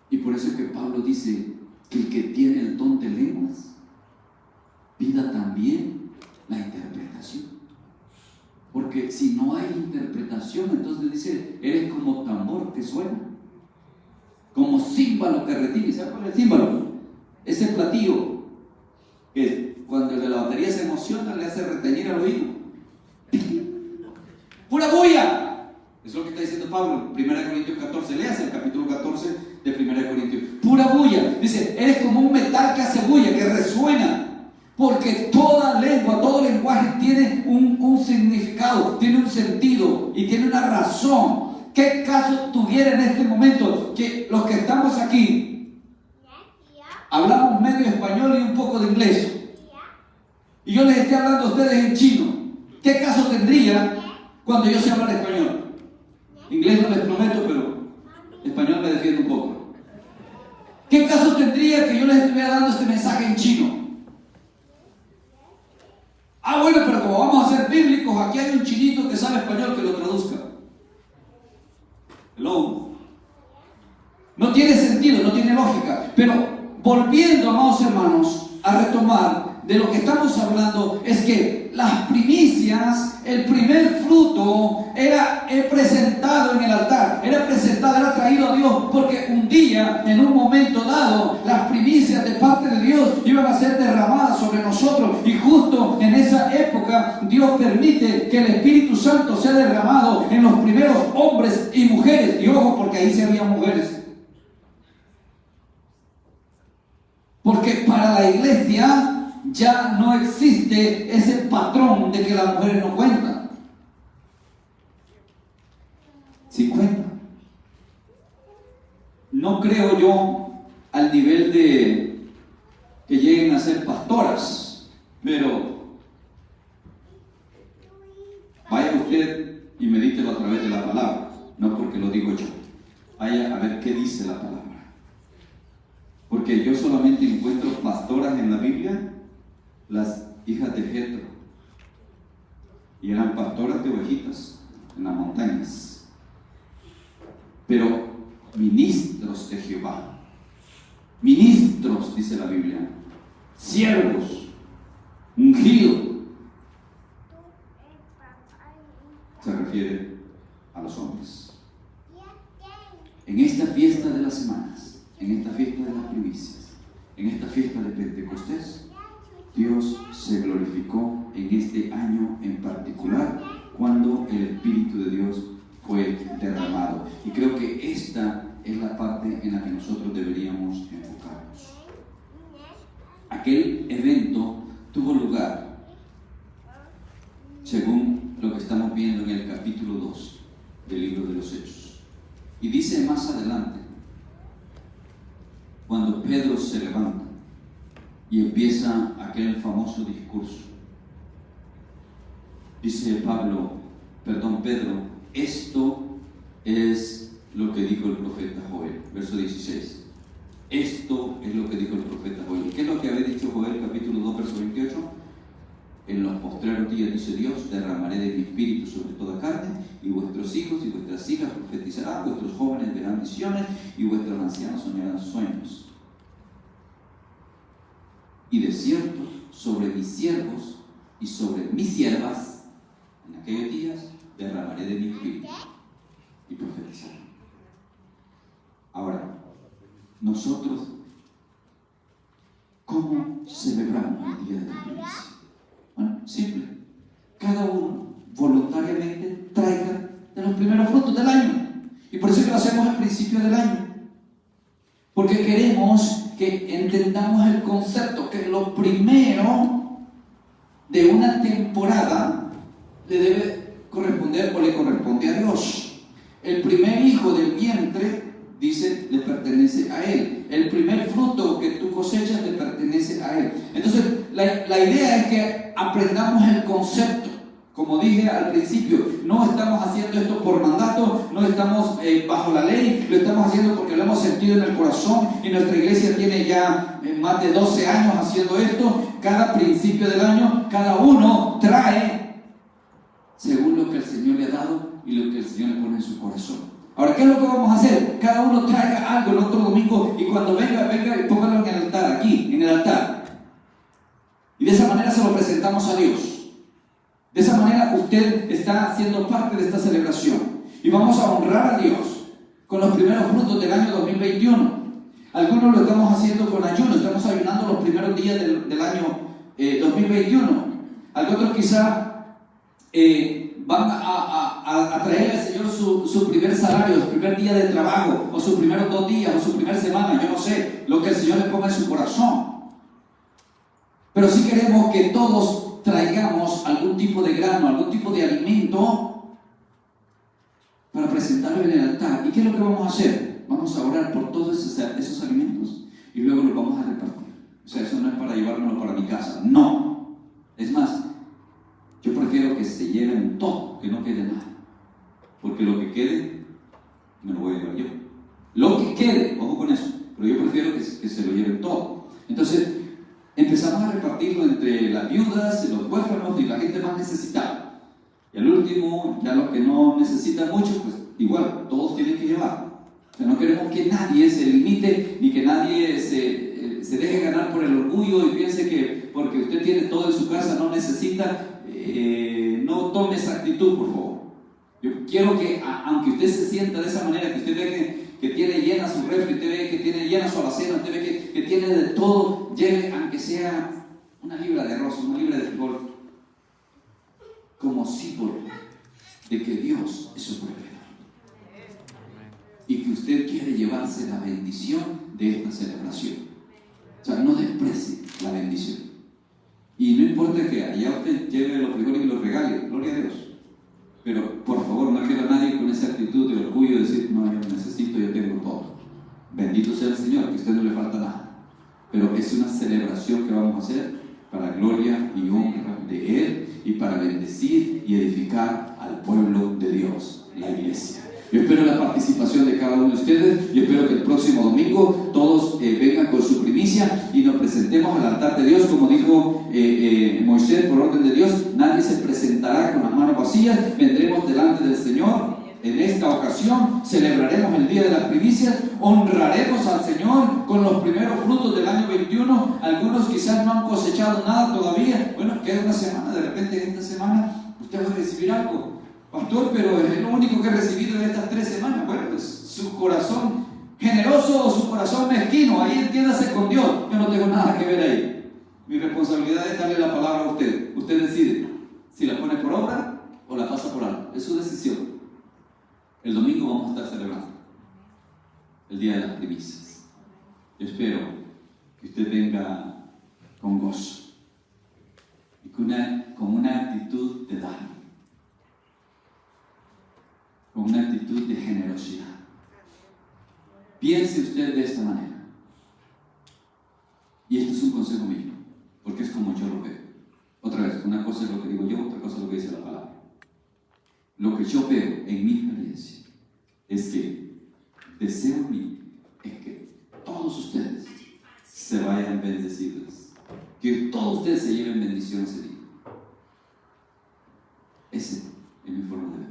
Y por eso es que Pablo dice que el que tiene el don de lenguas pida también la interpretación. Porque si no hay interpretación, entonces dice, eres como tambor que suena, como címbalo que retiene. ¿Sabe cuál es el címbalo? Ese platillo que cuando el de la batería se emociona le hace reteñir al oído. ¡Pura bulla! Eso es lo que está diciendo Pablo en 1 Corintios 14. Léase el capítulo 14 de 1 Corintios. ¡Pura bulla! Dice, eres como un metal que hace bulla, que resuena. Porque toda lengua, todo lenguaje tiene un significado, tiene un sentido y tiene una razón. ¿Qué caso tuviera en este momento que los que estamos aquí hablamos medio español y un poco de inglés? Y yo les esté hablando a ustedes en chino. ¿Qué caso tendría cuando yo sé hablar español? Inglés no les prometo, pero español me defiende un poco. ¿Qué caso tendría que yo les estuviera dando este mensaje en chino? Ah, bueno, pero como vamos a ser bíblicos, aquí hay un chinito que sabe español que lo traduzca. Hello. No tiene sentido, no tiene lógica. Pero volviendo, amados hermanos, a retomar de lo que estamos hablando, es que las primicias, el primer fruto, era presentado en el altar, era traído a Dios, porque un día, en un momento dado, las primicias de parte de Dios iban a ser derramadas sobre nosotros, y justo en esa época Dios permite que el Espíritu Santo sea derramado en los primeros hombres y mujeres, y ojo, porque ahí se habían mujeres, porque para la iglesia ya no existe ese patrón de que las mujeres no cuentan. Sí cuentan. No creo yo al nivel de que lleguen a ser pastoras, pero vaya usted y medítelo a través de la palabra, no porque lo digo yo. Vaya a ver qué dice la palabra. Porque yo solamente encuentro pastoras en la Biblia, las hijas de Jetro, y eran pastoras de ovejitas en las montañas, pero ministros de Jehová, ministros, dice la Biblia, siervos, ungidos, se refiere a los hombres. En esta fiesta de las semanas, en esta fiesta de las primicias, en esta fiesta de Pentecostés, Dios se glorificó en este año en particular cuando el Espíritu de Dios fue derramado. Y creo que esta es la parte en la que nosotros deberíamos enfocarnos. Aquel evento tuvo lugar, según lo que estamos viendo en el capítulo 2 del libro de los Hechos. Y dice más adelante, cuando Pedro se levanta y empieza aquel famoso discurso, dice Pedro, esto es lo que dijo el profeta Joel, verso 16. Esto es lo que dijo el profeta Joel. ¿Y qué es lo que había dicho Joel, capítulo 2, verso 28? En los postreros días, dice Dios, derramaré de mi espíritu sobre toda carne, y vuestros hijos y vuestras hijas profetizarán, vuestros jóvenes verán visiones, y vuestros ancianos soñarán sueños. Y de cierto, sobre mis siervos y sobre mis siervas, en aquellos días, derramaré de mi espíritu y profetizaré. Ahora, nosotros, ¿cómo celebramos el día de la primicia? Bueno, simple. Cada uno voluntariamente traiga de los primeros frutos del año. Y por eso que lo hacemos al principio del año. Porque queremos que entendamos el concepto que lo primero de una temporada le debe corresponder o le corresponde a Dios. El primer hijo del vientre, dice, le pertenece a Él. El primer fruto que tú cosechas le pertenece a Él. Entonces, la idea es que aprendamos el concepto. Como dije al principio, no estamos haciendo esto por mandato, no estamos bajo la ley, lo estamos haciendo porque lo hemos sentido en el corazón, y nuestra iglesia tiene ya más de 12 años haciendo esto. Cada principio del año, cada uno trae según lo que el Señor le ha dado y lo que el Señor le pone en su corazón. Ahora, ¿qué es lo que vamos a hacer? Cada uno traiga algo el otro domingo, y cuando venga y póngalo en el altar, aquí, en el altar. Y de esa manera se lo presentamos a Dios. De esa manera usted está siendo parte de esta celebración. Y vamos a honrar a Dios con los primeros frutos del año 2021. Algunos lo estamos haciendo con ayuno, estamos ayunando los primeros días del año 2021. Algunos quizá van a traerle al Señor su primer salario, su primer día de trabajo, o sus primeros 2 días, o su primera semana, yo no sé, lo que el Señor le ponga en su corazón. Pero sí queremos que todos traigamos algún tipo de grano, algún tipo de alimento para presentarlo en el altar. ¿Y qué es lo que vamos a hacer? Vamos a orar por todos esos alimentos y luego los vamos a repartir. O sea, eso no es para llevármelo para mi casa, no. Es más, yo prefiero que se lleven todo, que no quede nada. Porque lo que quede, me lo voy a llevar yo. Lo que quede, ojo con eso, pero yo prefiero que se lo lleven todo. Entonces, empezamos a repartirlo entre las viudas, los huérfanos y la gente más necesitada. Y al último, ya los que no necesitan mucho, pues igual, todos tienen que llevar. O sea, no queremos que nadie se limite, ni que nadie se deje ganar por el orgullo y piense que porque usted tiene todo en su casa no necesita. No tome esa actitud, por favor. Yo quiero que, aunque usted se sienta de esa manera, que usted ve que tiene llena su refri, usted ve que tiene llena su alacena, usted ve que tiene de todo, lleve aunque sea una libra de arroz, una libra de frijol, como símbolo de que Dios es su proveedor y que usted quiere llevarse la bendición de esta celebración. O sea, no desprecie la bendición. Y no importa que allá usted lleve los frijoles y los regale, gloria a Dios. Pero por favor, no quiero a nadie con esa actitud de orgullo de decir, no, yo necesito, yo tengo todo. Bendito sea el Señor, que a usted no le falta nada. Pero es una celebración que vamos a hacer para gloria y honra de Él y para bendecir y edificar al pueblo de Dios, la iglesia. Yo espero la participación de cada uno de ustedes. Yo espero que el próximo domingo todos vengan con su primicia y nos presentemos al altar de Dios. Como dijo Moisés, por orden de Dios, nadie se presentará con las manos vacías. Vendremos delante del Señor. En esta ocasión celebraremos el día de las primicias, honraremos al Señor con los primeros frutos del año 21. Algunos quizás no han cosechado nada todavía. Bueno, queda una semana, de repente en esta semana usted va a recibir algo. Pastor, pero es lo único que he recibido en estas 3 semanas. Bueno, pues su corazón generoso o su corazón mezquino, ahí entiéndase con Dios. Yo no tengo nada que ver ahí. Mi responsabilidad es darle la palabra a usted. Usted decide si la pone por obra o la pasa por alto. Es su decisión. El domingo vamos a estar celebrando el día de las primicias. Yo espero que usted venga con gozo y con una actitud de dar, con una actitud de generosidad. Piense usted de esta manera. Y esto es un consejo mío, porque es como yo lo veo. Otra vez, una cosa es lo que digo yo, otra cosa es lo que dice la palabra. Lo que yo veo en mi experiencia es que deseo en mí es que todos ustedes se vayan bendecidos, que todos ustedes se lleven bendición ese día. Ese es mi forma de ver.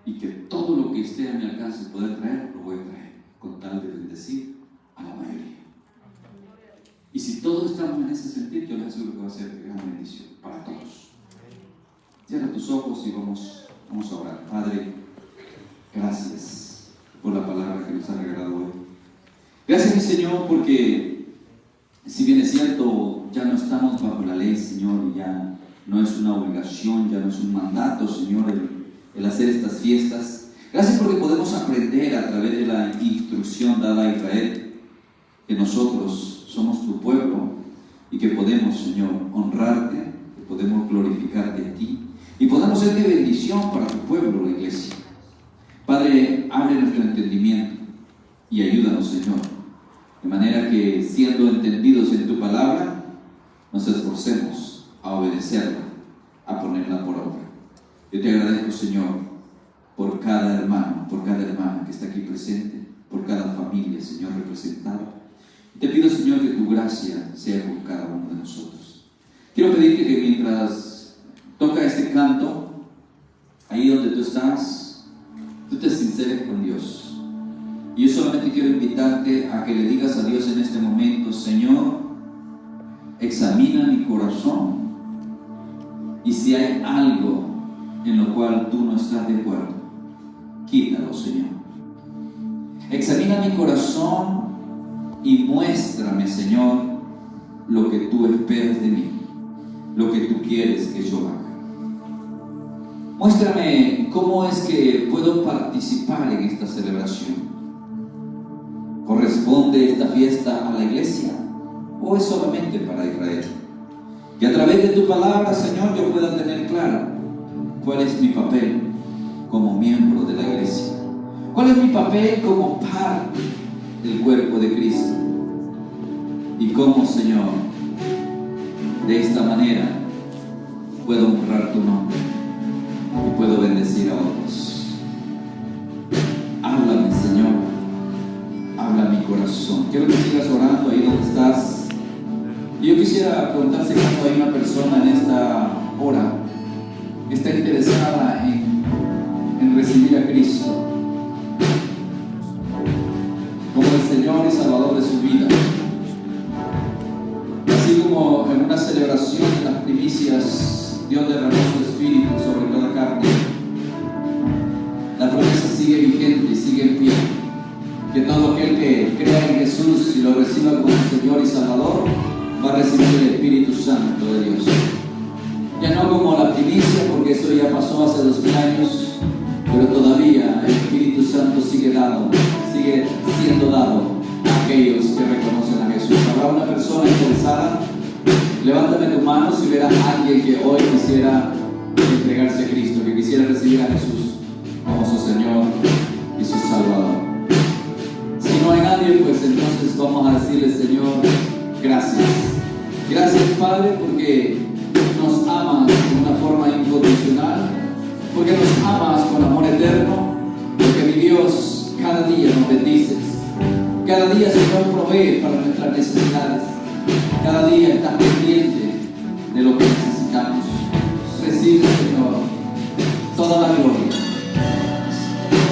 Y que todo lo que esté a mi alcance poder traer, lo voy a traer, con tal de bendecir a la mayoría. Y si todos estamos en ese sentido, yo les aseguro que va a ser gran bendición para todos. Cierra tus ojos y vamos a orar. Padre, gracias por la palabra que nos has regalado hoy. Gracias, mi Señor, porque si bien es cierto, ya no estamos bajo la ley, Señor, y ya no es una obligación, ya no es un mandato, Señor, el hacer estas fiestas. Gracias porque podemos aprender a través de la instrucción dada a Israel que nosotros somos tu pueblo y que podemos, Señor, honrarte, que podemos glorificarte a ti y podemos ser de bendición para tu pueblo, la iglesia. Padre, abre nuestro entendimiento y ayúdanos, Señor, de manera que, siendo entendidos en tu palabra, nos esforcemos a obedecerla, a ponerla por obra. Yo te agradezco, Señor, por cada hermano, por cada hermana que está aquí presente, por cada familia, Señor, representada. Te pido, Señor, que tu gracia sea con cada uno de nosotros. Quiero pedirte que mientras toca este canto, ahí donde tú estás, tú te sinceres con Dios. Y yo solamente quiero invitarte a que le digas a Dios en este momento: Señor, examina mi corazón Y si hay algo en lo cual tú no estás de acuerdo, quítalo, Señor. Examina mi corazón y muéstrame, Señor, lo que tú esperas de mí, lo que tú quieres que yo haga. Muéstrame cómo es que puedo participar en esta celebración. ¿Corresponde esta fiesta a la iglesia o es solamente para Israel? Que a través de tu palabra, Señor, yo pueda tener claro cuál es mi papel como miembro de la iglesia. ¿Cuál es mi papel como parte del cuerpo de Cristo? Y cómo, Señor, de esta manera puedo honrar tu nombre y puedo bendecir a otros. Háblame, Señor, habla mi corazón. Quiero que sigas orando ahí donde estás. Y yo quisiera preguntar si acaso hay una persona en esta hora que está interesada en recibir a Cristo como el Señor y Salvador de su vida. Así como en una celebración de las primicias, Dios derramó su Espíritu sobre toda carne, la promesa sigue vigente y sigue en pie. Que todo aquel que crea en Jesús y lo reciba como Señor y Salvador, va a recibir el Espíritu Santo de Dios. Ya no como la primicia, porque eso ya pasó hace 2000 años, pero todavía el Espíritu Santo sigue siendo dado a aquellos que reconocen a Jesús. ¿Habrá una persona interesada? Levántame tu mano si hubiera alguien que hoy quisiera entregarse a Cristo, que quisiera recibir a Jesús como su Señor y su Salvador. Si no hay nadie, pues entonces vamos a decirle: Señor, gracias. Gracias, Padre, porque nos amas de una forma incondicional, porque nos amas con amor eterno, porque mi Dios, cada día nos bendices. Cada día, Señor, provee para nuestras necesidades. Cada día estás pendiente de lo que necesitamos. Recibe, Señor, toda la gloria,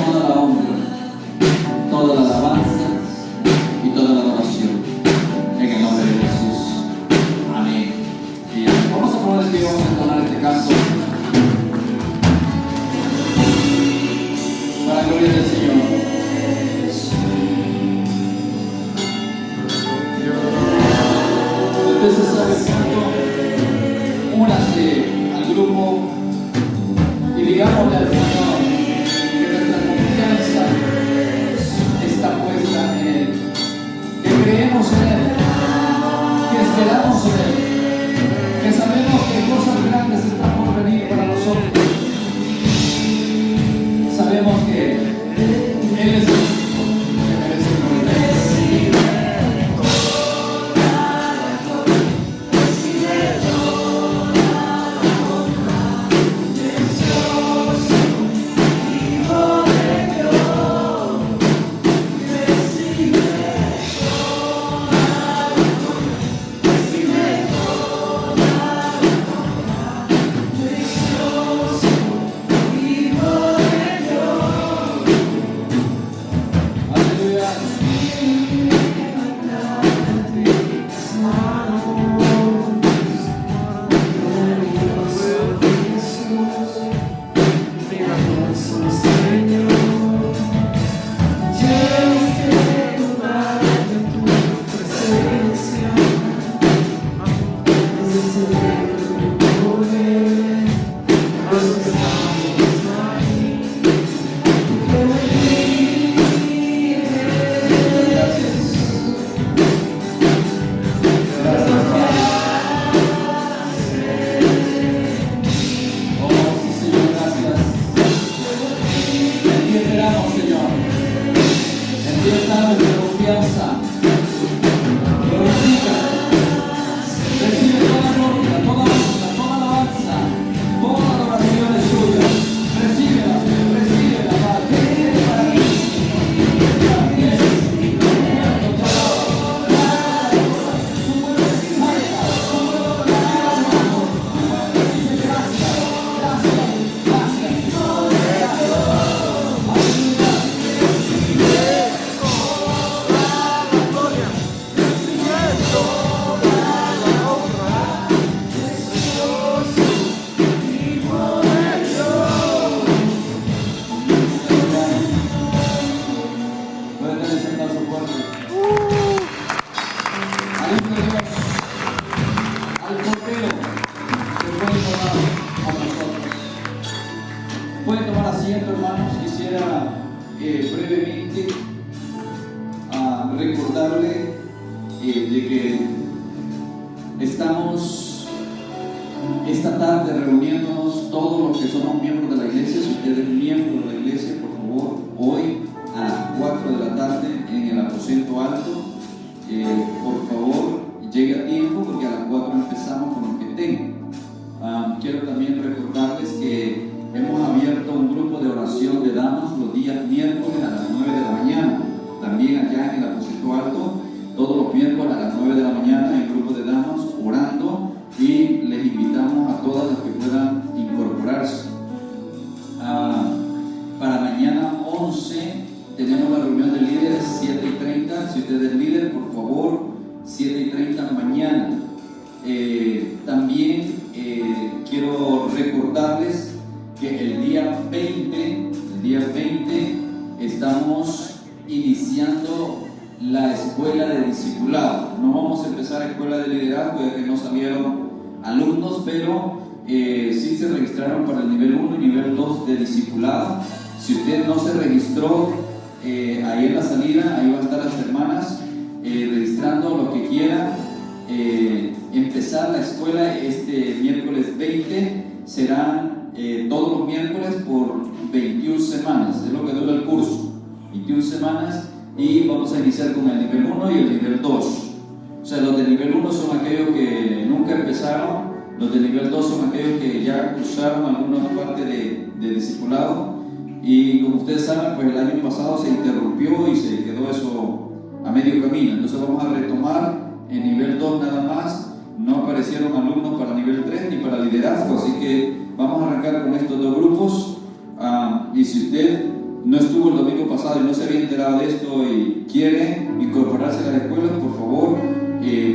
toda la honra, toda la alabanza y toda la adoración. En el nombre de Jesús. Amén. Y vamos a poner el pie, vamos a entonar este canto para la gloria del Señor. Entonces, ¿sabes cuánto? Únase al grupo y digámosle al Señor que nuestra confianza está puesta en Él, que creemos en Él, que esperamos en Él, que sabemos que cosas grandes están por venir para nosotros. Sabemos que Él es el que merece gloria. Pueden tomar asiento, hermanos. Quisiera brevemente recordarle de que estamos esta tarde reuniéndonos todos los que somos miembros de la iglesia. Si usted es miembro de la iglesia, por favor, hoy a las 4 de la tarde en el aposento alto, por favor, llegue a tiempo porque a las 4 empezamos con lo que tengo. Quiero también recordarles que hemos abierto un grupo de oración de damas los días miércoles a las 9 de la mañana. También allá en el aposento alto, todos los miércoles a las 9 de la mañana, el grupo de damas orando, y les invitamos a todas las que puedan incorporarse. Para mañana 11 tenemos la reunión de líderes 7:30. Si usted es líder, por favor, 7:30 mañana. También quiero recordarles que el día 20 estamos iniciando la escuela de discipulado. No vamos a empezar escuela de liderazgo ya que no salieron alumnos, pero sí se registraron para el nivel 1 y nivel 2 de discipulado. Si usted no se registró, ahí en la salida, ahí van a estar las hermanas registrando lo que quieran. Empezar la escuela este miércoles 20, serán todos los miércoles por 21 semanas, es lo que dura el curso, 21 semanas, y vamos a iniciar con el nivel 1 y el nivel 2. O sea, los de nivel 1 son aquellos que nunca empezaron, los de nivel 2 son aquellos que ya cursaron alguna parte de discipulado, y como ustedes saben, pues el año pasado se interrumpió y se quedó eso a medio camino. Entonces vamos a retomar en nivel 2 nada más. No aparecieron alumnos para nivel 3 ni para liderazgo, así que vamos a arrancar con estos dos grupos. Y si usted no estuvo el domingo pasado y no se había enterado de esto y quiere incorporarse a la escuela, por favor,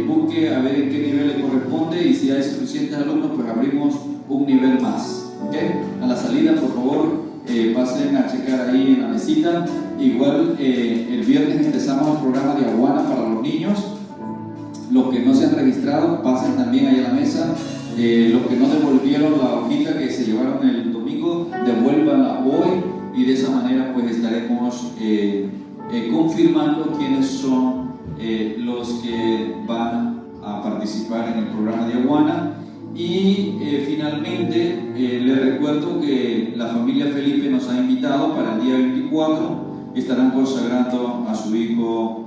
busque a ver en qué nivel le corresponde, y si hay suficientes alumnos, pues abrimos un nivel más. ¿Okay? A la salida, por favor, pasen a checar ahí en la mesita. Igual el viernes empezamos el programa de Aguana para los niños. Los que no se han registrado, pasen también ahí a la mesa. Los que no devolvieron la hojita que se llevaron el domingo, devuélvanla hoy, y de esa manera pues estaremos confirmando quiénes son los que van a participar en el programa de Aguana. Y finalmente les recuerdo que la familia Felipe nos ha invitado para el día 24, que estarán consagrando a su hijo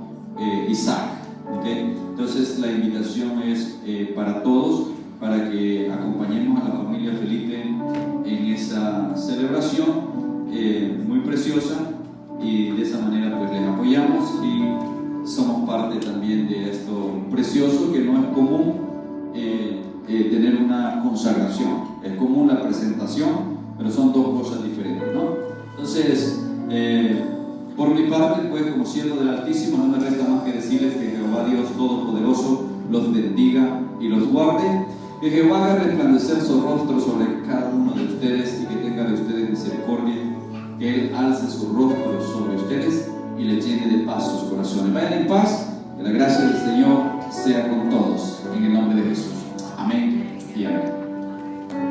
Isaac. ¿Okay? Entonces la invitación es para todos, para que acompañemos a la familia Felipe en esa celebración muy preciosa, y de esa manera pues les apoyamos y somos parte también de esto precioso, que no es común tener una consagración. Es común la presentación, pero son dos cosas diferentes, ¿no? Entonces por mi parte, pues como siervo del Altísimo, no me resta más que decirles que Jehová Dios Todopoderoso los bendiga y los guarde, que Jehová haga resplandecer su rostro sobre cada uno de ustedes y que tenga de ustedes misericordia, que Él alce su rostro sobre ustedes y les llene de paz sus corazones. Vayan en paz, que la gracia del Señor sea con todos, en el nombre de Jesús. Amén y amén.